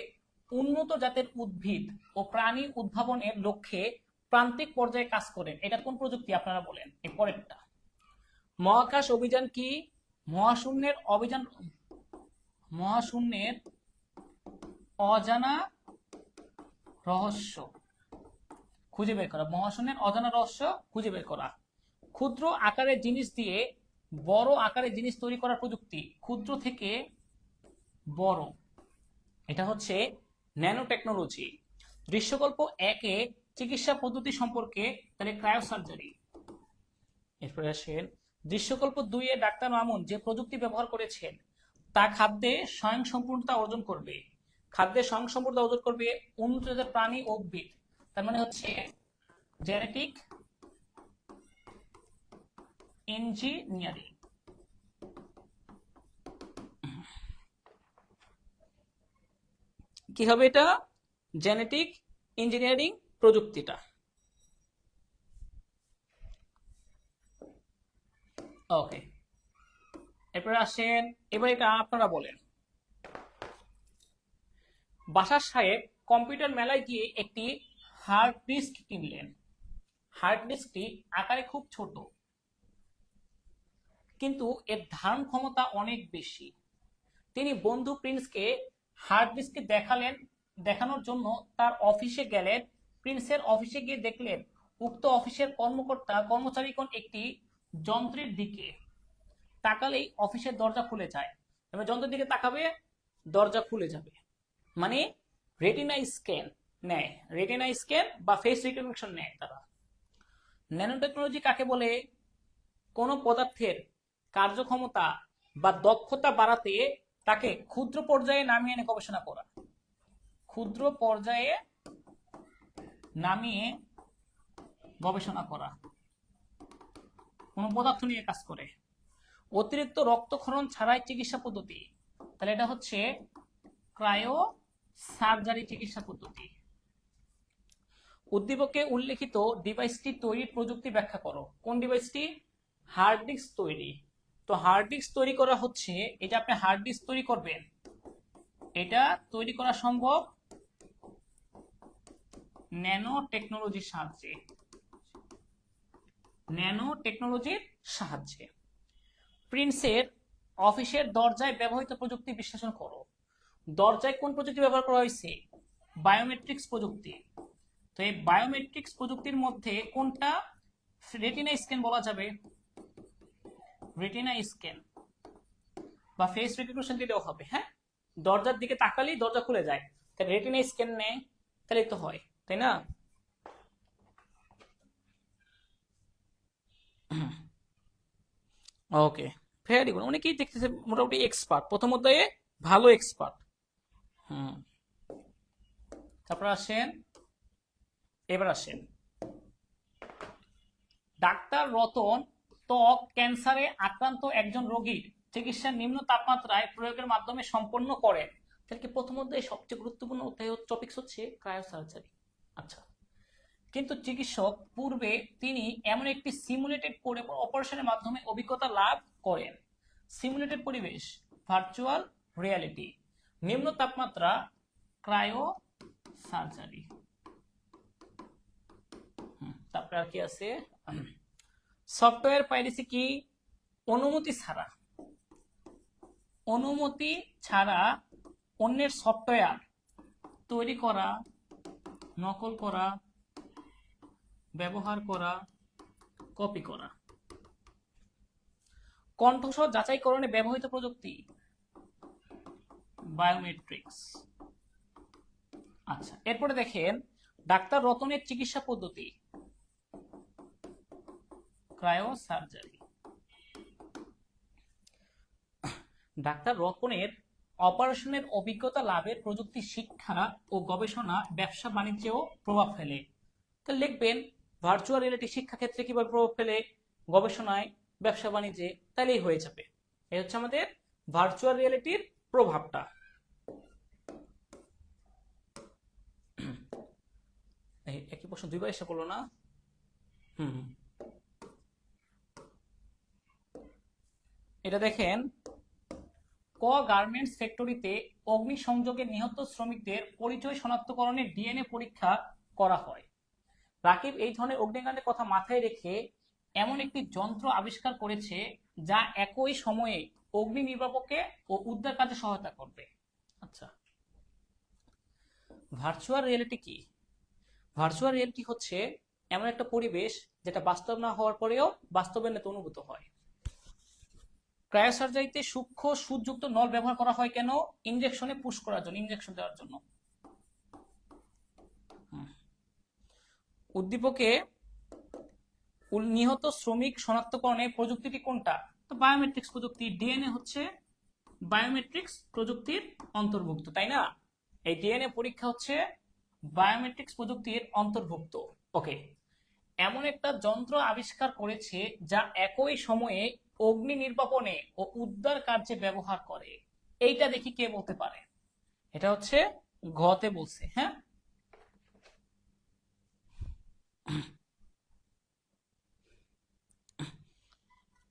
উন্নত জাতের উদ্ভিদ ও প্রাণী উদ্ভাবনের লক্ষ্যে প্রান্তিক পর্যায়ে কাজ করেন। এটা কোন প্রযুক্তি আপনারা বলেন? এই পরেরটা। মহাকাশ অভিযান কি? মহাশূন্যের অভিযান, মহাশূন্যের অজানা রহস্য খুঁজে বের করা। মহাশূন্যের অজানা রহস্য খুঁজে বের করা। ক্ষুদ্র আকারের জিনিস দিয়ে বড় আকারের জিনিস তৈরি করার প্রযুক্তি, ক্ষুদ্র থেকে বড়, এটা হচ্ছে ন্যানো টেকনোলজি। দৃশ্যকল্প 1-এ চিকিৎসা পদ্ধতি সম্পর্কে, তাহলে ক্রায়ো সার্জারি। এরপরে আসেন দৃশ্যকল্প 2-এ ডাক্তার মামুন যে প্রযুক্তি ব্যবহার করেছেন তা খাদ্যে স্বয়ংসম্পূর্ণতা অর্জন করবে। খাদ্যে স্বয়ংসম্পূর্ণতা অর্জন করবে উন্নত জাতের প্রাণী ও উদ্ভিদ, তার মানে হচ্ছে জেনেটিক ইঞ্জিনিয়ারিং। কি হবে এটা? জেনেটিক ইঞ্জিনিয়ারিং প্রযুক্তিটা। ওকে, এরপরে আসেন, এবার এটা আপনারা বলেন। বাসার সাহেব কম্পিউটার মেলায় গিয়ে একটি হার্ড ডিস্ক কিনলেন। হার্ড ডিস্কটি আকারে খুব ছোট, কিন্তু এর ধারণ ক্ষমতা অনেক বেশি। তিনি বন্ধু প্রিন্সকে হার্ড ডিস্কটি দেখানোর জন্য তার অফিসে গেলেন। প্রিন্সের অফিসে গিয়ে দেখলেন উক্ত অফিসের কর্মচারীগণ একটি যন্ত্রের দিকে তাকালেই অফিসের দরজা খুলে যায়। এবার যন্ত্রের দিকে তাকাবে, দরজা খুলে যাবে, মানে রেটিনা স্ক্যান নেয়, রেটিনা স্ক্যান বা ফেস রিকগনিশন নেয় তারা। ন্যানো টেকনোলজি কাকে বলে? কোন পদার্থের কার্যক্ষমতা বা দক্ষতা বাড়াতে তাকে ক্ষুদ্র পর্যায়ে নামিয়ে এনে গবেষণা করা। ক্ষুদ্র পর্যায়ে নামিয়ে গবেষণা করা, কোন পদার্থ নিয়ে কাজ করে। অতিরিক্ত রক্তক্ষরণ ছাড়াই চিকিৎসা পদ্ধতি, তাহলে এটা হচ্ছে ক্রায়ো সার্জারি চিকিৎসা পদ্ধতি। উদ্দীপকে উল্লেখিত ডিভাইসটি তৈরির প্রযুক্তি ব্যাখ্যা করো। কোন ডিভাইসটি? হার্ড ডিস্ক তৈরি। তো হার্ড ডিস্ক তৈরি করা হচ্ছে, এটা আপনি হার্ড ডিস্ক তৈরি করবেন, এটা তৈরি করা সম্ভব ন্যানো টেকনোলজির সাহায্যে। ন্যানো টেকনোলজির সাহায্যে। প্রিন্সের অফিসের দরজায় ব্যবহৃত প্রযুক্তি বিশ্লেষণ করো। দরজায় কোন প্রযুক্তি ব্যবহার করা হয়েছে? বায়োমেট্রিক্স প্রযুক্তি। তো এই বায়োমেট্রিক্স প্রযুক্তির মধ্যে কোনটা রেটিনা স্ক্যান বলা যাবে? রেটিনা স্ক্যান বা ফেস রিকগনিশন দিলেও হবে। হ্যাঁ, দরজার দিকে তাকালেই দরজা খুলে যায়, তাহলে রেটিনা স্ক্যান নেয়, তাহলে তো হয়, তাই না? ওকে, ভেরি গুড। অনেকেই দেখতেছে মোটামুটি এক্সপার্ট, প্রথম অধ্যায়ে ভালো এক্সপার্ট। তারপর আসেন, এবার আসেন ডাক্তার রতন ত্বক ক্যান্সারে আক্রান্ত একজন রোগীর চিকিৎসা নিম্ন তাপমাত্রায় প্রয়োগের মাধ্যমে সম্পন্ন করেন। তাহলে কি প্রথম অধ্যায়ে সবচেয়ে গুরুত্বপূর্ণ টপিকস হচ্ছে ক্রায়ো সার্জারি। আচ্ছা, কিন্তু চিকিৎসক পূর্বে তিনি এমন একটি সিমুলেটেড অপারেশনের মাধ্যমে অভিজ্ঞতা লাভ করেন। সিমুলেটেড পরিবেশ, ভার্চুয়াল রিয়ালিটি, নিম্ন তাপমাত্রা, ক্রায়ো সার্জারি। তারপরে আর কি আছে? সফটওয়্যার পাইরেসি কি? অনুমতি ছাড়া অন্যের সফটওয়্যার তৈরি করা, নকল করা, ব্যবহার করা, কপি করা। কণ্ঠস্বর যাচাইকরণে ব্যবহৃত প্রযুক্তি বায়োমেট্রিক্স। আচ্ছা, এরপরে দেখেন ডাক্তার রতনের চিকিৎসা পদ্ধতি ক্রায়োসার্জারি। ডাক্তার রতনের অপারেশনের অভিজ্ঞতা লাভের প্রযুক্তি শিক্ষা ও গবেষণা ব্যবসা বাণিজ্যেও প্রভাব ফেলে। তো লিখবেন ভার্চুয়াল রিয়েলিটি শিক্ষা ক্ষেত্রে কিভাবে প্রভাব ফেলে, গবেষণায়, ব্যবসা বাণিজ্যে, তাহলেই হয়ে যাবে। এই হচ্ছে আমাদের ভার্চুয়াল রিয়েলিটির প্রভাবটা। একই প্রশ্ন দুইবার এসে পড়লো না? এটা দেখেন, ক গার্মেন্টস ফ্যাক্টরিতে অগ্নিসংযোগে নিহত শ্রমিকদের পরিচয় শনাক্তকরণে ডিএনএ পরীক্ষা করা হয়। রাকিব এই ধরনের অগ্নিকাণ্ডের কথা মাথায় রেখে এমন একটি যন্ত্র আবিষ্কার করেছে যা একই সময়ে অগ্নি নির্বাপকে ও উদ্ধার কাজে সহায়তা করবে। আচ্ছা, ভার্চুয়াল রিয়েলিটি কি? ভার্চুয়াল রিয়েলিটি হচ্ছে এমন একটা পরিবেশ যেটা বাস্তব না হওয়ার পরেও বাস্তবের মতো অনুভূত হয়। ক্রায়োসার্জারিতে সূক্ষ্ম সুযুক্ত নল ব্যবহার করা হয় কেন? ইনজেকশনে পুশ করার জন্য, ইনজেকশন দেওয়ার জন্য। উদ্দীপকে নিহত শ্রমিক শনাক্তকরণে প্রযুক্তিটি কোনটা? তো বায়োমেট্রিক্স প্রযুক্তি। ডিএনএ হচ্ছে বায়োমেট্রিক্স প্রযুক্তির অন্তর্ভুক্ত, তাই না? এই ডিএনএ পরীক্ষা হচ্ছে বায়োমেট্রিক্স প্রযুক্তির অন্তর্ভুক্ত। ওকে, এমন একটা যন্ত্র আবিষ্কার করেছে যা একই সময়ে অগ্নি নির্বাপনে ও উদ্ধার কার্যে ব্যবহার করে। এইটা দেখি কে বলতে পারে। এটা হচ্ছে ঘতে বলছে। হ্যাঁ,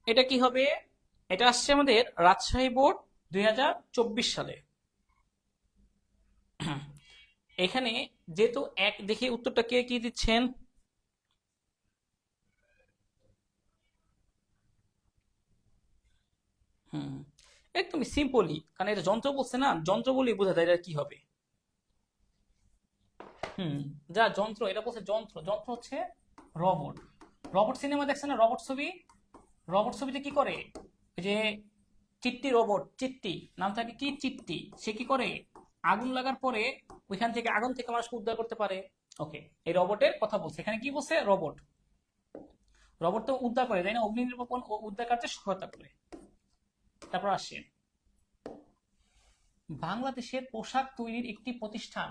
এটা কি হবে? এটা আসছে আমাদের রাজশাহী বোর্ড 2024 সালে। এখানে যেহেতু এক, দেখি উত্তরটা কে কি দিচ্ছেন। একদমই সিম্পলি, কারণ এটা যন্ত্র বলছে না, যন্ত্র বলেই বোঝা যায় এটা কি হবে। যা যন্ত্র, এটা বলছে যন্ত্র, যন্ত্র হচ্ছে রবট। রবট সিনেমা দেখছে না, রবট ছবি? রবট ছবিতে কি করে? ওই যে চিট্টি রোবট, চিট্টি নাম থাকে কি, চিট্টি, সে কি করে? আগুন লাগার পরে ওইখান থেকে, আগুন থেকে মানুষকে উদ্ধার করতে পারে। ওকে, এই রবটের কথা বলছে এখানে। কি বলছে? রবট। রবট তো উদ্ধার করে, তাই না? অগ্নি নির্বাপন ও উদ্ধার কার্যে সহায়তা করে। তারপর আসে বাংলাদেশের পোশাক তৈরির একটি প্রতিষ্ঠান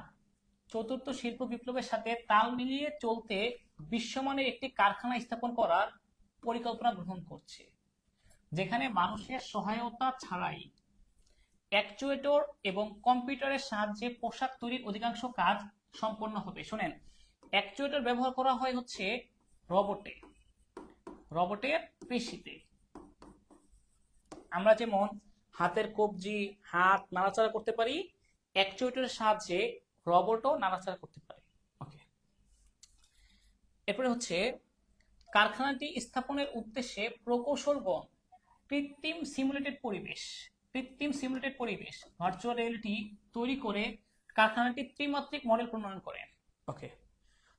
চতুর্থ শিল্প বিপ্লবের সাথে তাল মিলিয়ে চলতে বিশ্বমানের একটি কারখানা স্থাপন করার পরিকল্পনা গ্রহণ করছে, যেখানে মানুষের সহায়তা ছাড়াই অ্যাকচুয়েটর এবং কম্পিউটারের সাহায্যে পোশাক তৈরির অধিকাংশ কাজ সম্পন্ন হবে। শুনেন, অ্যাকচুয়েটর ব্যবহার করা হয় হচ্ছে রবটে, রবটের পেশিতে। আমরা যেমন হাতের কবজি, হাত নাড়াচাড়া করতে পারি, অ্যাকচুয়েটরের সাহায্যে রবটও নাড়াচাড়া করতে পারে। ওকে, এরপরে হচ্ছে কারখানাটি স্থাপনের উদ্দেশ্যে প্রকৌশলগণ কৃত্রিম সিমুলেটেড পরিবেশ, কৃত্রিম সিমুলেটেড পরিবেশ ভার্চুয়াল রিয়েলিটি তৈরি করে কারখানাটি ত্রিমাত্রিক মডেল প্রণয়ন করেন। ওকে,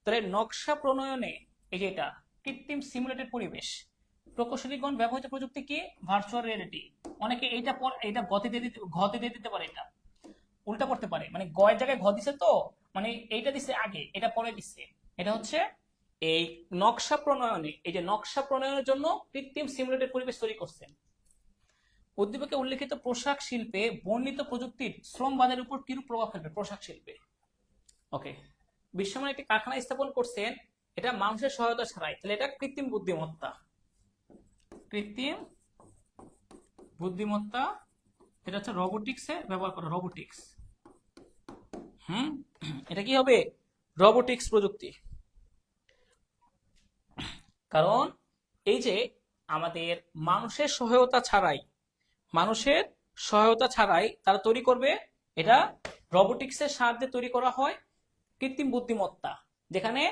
তাহলে নকশা প্রণয়নে, এই যে এটা কৃত্রিম সিমুলেটেড পরিবেশ, প্রকৌশলীগণ ব্যবহৃত প্রযুক্তি কি? Virtual reality. অনেকে এইটা এটা ঘতে দিয়ে দিতে পারে, এটা উল্টা করতে পারে, মানে গয়ের জায়গায় ঘ দিছে, তো মানে এইটা দিছে আগে, এটা পরে দিছে। এটা হচ্ছে এই নকশা প্রণয়নে, এই যে নকশা প্রণয়নের জন্য কৃত্রিম সিমুলেটেড পরিবেশ তৈরি করছেন। উদ্দীপকে উল্লেখিত পোশাক শিল্পে বর্ণিত প্রযুক্তির শ্রম বাজারের উপর কিরূপ প্রভাব ফেলবে? পোশাক শিল্পে। ওকে, বিশ্বমান একটি কারখানা স্থাপন করছেন, এটা মানুষের সহায়তা ছাড়াই, তাহলে এটা কৃত্রিম বুদ্ধিমত্তা, কৃত্রিম বুদ্ধিমত্তা। এটা হচ্ছে রোবোটিক্সে ব্যবহার করা, রোবোটিক্স। এটা কি হবে? রোবোটিক্স প্রযুক্তি। কারণ এই যে আমাদের মানুষের সহায়তা ছাড়াই, মানুষের সহায়তা ছাড়াই তারা তৈরি করবে, এটা রোবোটিক্সের সাহায্যে তৈরি করা হয় কৃত্রিম বুদ্ধিমত্তা, যেখানে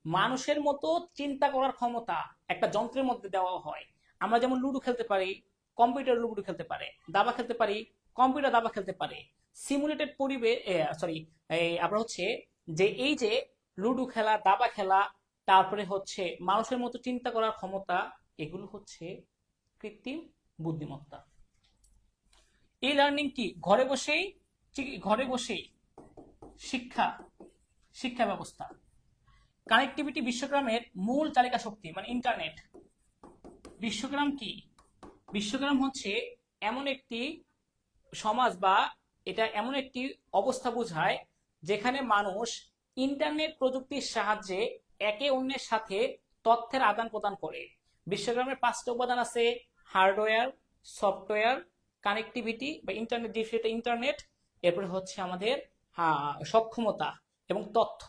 মানুষের মতো চিন্তা করার ক্ষমতা একটা যন্ত্রের মধ্যে দেওয়া হয়। আমরা যেমন লুডো খেলতে পারি, কম্পিউটার লুডো খেলতে পারে, দাবা খেলতে পারি, কম্পিউটার দাবা খেলতে পারে। সিমুলেটেড পরিবেশ, সরি, আমরা হচ্ছে যে এই যে লুডো খেলা, দাবা খেলা, তারপরে হচ্ছে মানুষের মতো চিন্তা করার ক্ষমতা, এগুলো হচ্ছে কৃত্রিম বুদ্ধিমত্তা। এই লার্নিং কি ঘরে বসেই শিক্ষা শিক্ষা ব্যবস্থা। কানেক্টিভিটি বিশ্বগ্রামের মূল চালিকা শক্তি, মানে ইন্টারনেট। বিশ্বগ্রাম কি? বিশ্বগ্রাম হচ্ছে এমন একটি সমাজ বা এটা এমন একটি অবস্থা বোঝায় যেখানে মানুষ ইন্টারনেট প্রযুক্তির সাহায্যে একে অন্যের সাথে তথ্যের আদান প্রদান করে। বিশ্বগ্রামের 5টা উপাদান আছে: হার্ডওয়্যার, সফটওয়্যার, কানেক্টিভিটি বা ইন্টারনেট, সেটা ইন্টারনেট, এরপরে হচ্ছে আমাদের সক্ষমতা এবং তথ্য।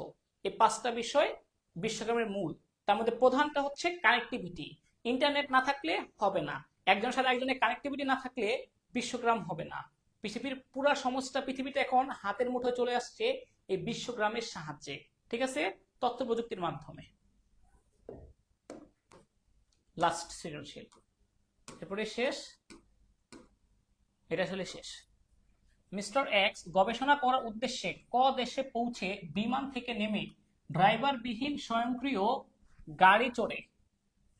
এই 5টা বিষয় বিশ্বগ্রামের মূল। তার মধ্যে প্রধানটা হচ্ছে কানেক্টিভিটি। ইন্টারনেট না থাকলে হবে না, একজনের সাথে একজনের কানেক্টিভিটি না থাকলে বিশ্বগ্রাম হবে না। পৃথিবীর পুরো সমস্ত পৃথিবীটা এখন হাতের মুঠোয় চলে আসছে এই বিশ্বগ্রামের সাহায্যে, ঠিক আছে, তথ্য প্রযুক্তির মাধ্যমে। লাস্ট সৃজনশীল, এরপরে শেষ, এটা আসলে শেষ। মিস্টার এক্স গবেষণা করার উদ্দেশ্যে ক দেশে পৌঁছে বিমান থেকে নেমে ড্রাইভারবিহীন স্বয়ংক্রিয় গাড়ি চড়ে।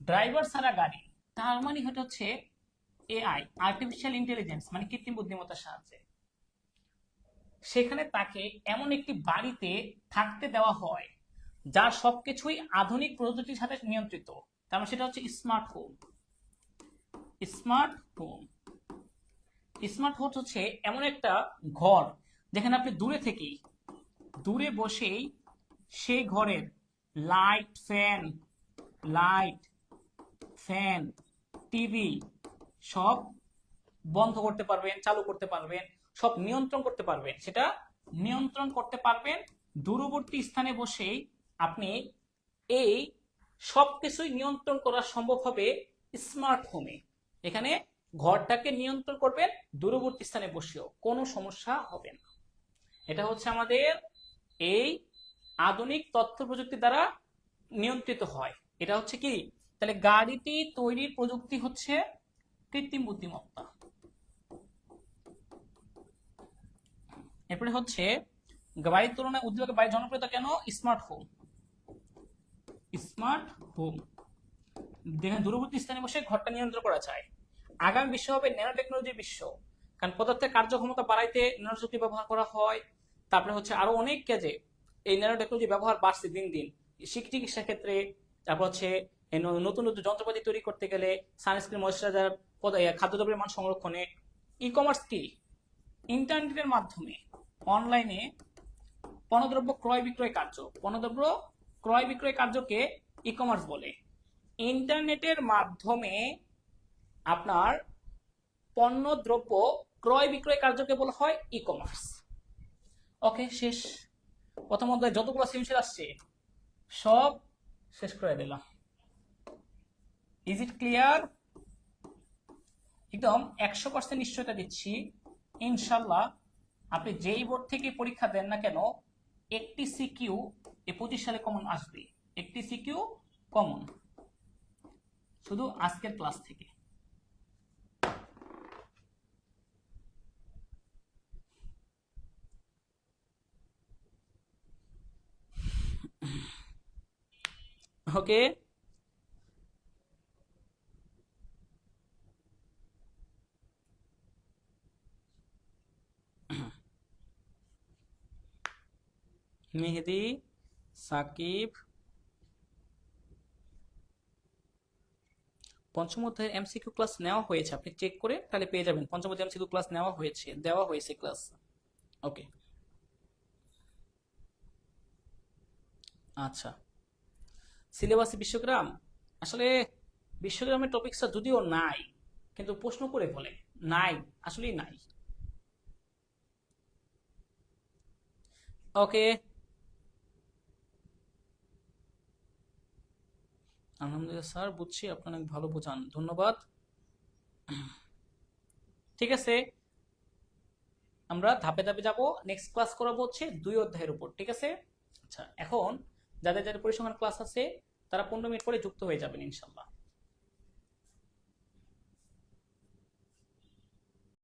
ড্রাইভার ছাড়া গাড়ি, তার মানে হচ্ছে এআই, আর্টিফিশিয়াল ইন্টেলিজেন্স, মানে কৃত্রিম বুদ্ধিমত্তার সাহায্যে সেখানে তাকে এমন একটি বাড়িতে থাকতে দেওয়া হয় যার সবকিছুই আধুনিক প্রযুক্তির সাথে নিয়ন্ত্রিত। তার মানে সেটা হচ্ছে smart home. Smart home, smart home হচ্ছে এমন একটা ঘর যেখানে আপনি দূরে বসেই সেই ঘরের লাইট ফ্যান টিভি সব বন্ধ করতে পারবেন, চালু করতে পারবেন, সব নিয়ন্ত্রণ করতে পারবেন। সেটা নিয়ন্ত্রণ করতে পারবেন দূরবর্তী স্থানে বসেই। আপনি এই সবকিছুই নিয়ন্ত্রণ করা সম্ভব হবে স্মার্ট হোমে। এখানে ঘরটাকে নিয়ন্ত্রণ করবেন দূরবর্তী স্থানে বসেও, কোনো সমস্যা হবে না। এটা হচ্ছে আমাদের এই আধুনিক তথ্য প্রযুক্তি দ্বারা নিয়ন্ত্রিত হয়। এটা হচ্ছে কি, তাহলে গাড়িটি তৈরির প্রযুক্তি হচ্ছে কৃত্রিম বুদ্ধিমত্তা। এরপরে হচ্ছে বাড়ির তুলনায় উদ্যোগে বাড়ির জনপ্রিয়তা কেন? স্মার্ট হোম যেখানে দূরবর্তী স্থানে বসে ঘরটা নিয়ন্ত্রণ করা যায়। আগামী বিশ্ব হবে ন্যানো টেকনোলজির বিশ্ব, কারণ পদার্থের কার্যক্ষমতা বাড়াইতে ন্যানো শক্তি ব্যবহার করা হয়। তারপরে হচ্ছে আরো অনেক কাজে এই ন্যানো টেকনোলজি ব্যবহার বাড়ছে দিন দিন, চিকিৎসা ক্ষেত্রে। তারপর হচ্ছে নতুন নতুন যন্ত্রপাতি তৈরি করতে গেলে, সানস্ক্রিন, ময়েশ্চারাইজার, খাদ্যদ্রব্যের মান সংরক্ষণে। ই কমার্স কি? ইন্টারনেটের মাধ্যমে অনলাইনে পণ্যদ্রব্য ক্রয় বিক্রয় কার্যকে ই কমার্স বলে। ইন্টারনেটের মাধ্যমে আপনার পণ্যদ্রব্য ক্রয় বিক্রয় কার্যকে বলা হয় ই কমার্স। ওকে, শেষ। প্রথম অধ্যায়ে যতগুলো সৃজনশীল আসছে সব শেষ করে দিলাম। Is it clear? একদম 100% নিশ্চয়তা দিচ্ছি, ইনশাল্লাহ আপনি যেই বোর্ড থেকে পরীক্ষা দেন না কেন, একটি সিকিউ এই 25 সালে কমন আসবে। একটি সিকিউ কমন, শুধু আজকের ক্লাস থেকে। ওকে, মেহেদি, সাকিব, পঞ্চম অধ্যায়ের এমসিকিউ ক্লাস নেওয়া হয়েছে, আপনি চেক করে তাহলে পেয়ে যাবেন। পঞ্চম অধ্যায়ের এমসিকিউ ক্লাস দেওয়া হয়েছে ক্লাস। ওকে, আচ্ছা। সিলেবাসে বিশ্বগ্রাম, আসলে বিশ্বগ্রামের টপিকসটা যদিও নাই, কিন্তু প্রশ্ন করে বলে নাই, আসলেই নাই। ওকে, আলহামদুলিল্লাহ স্যার, বুঝছি, আপনি অনেক ভালো বোঝান, ধন্যবাদ। ঠিক আছে, আমরা ধাপে ধাপে যাব। নেক্সট ক্লাস করাবো হচ্ছে 2 অধ্যায়ের উপর, ঠিক আছে? আচ্ছা, এখন যাদের পরিসংখ্যান ক্লাস আছে তারা 15 মিনিট পরে যুক্ত হয়ে যাবেন ইনশাল্লাহ।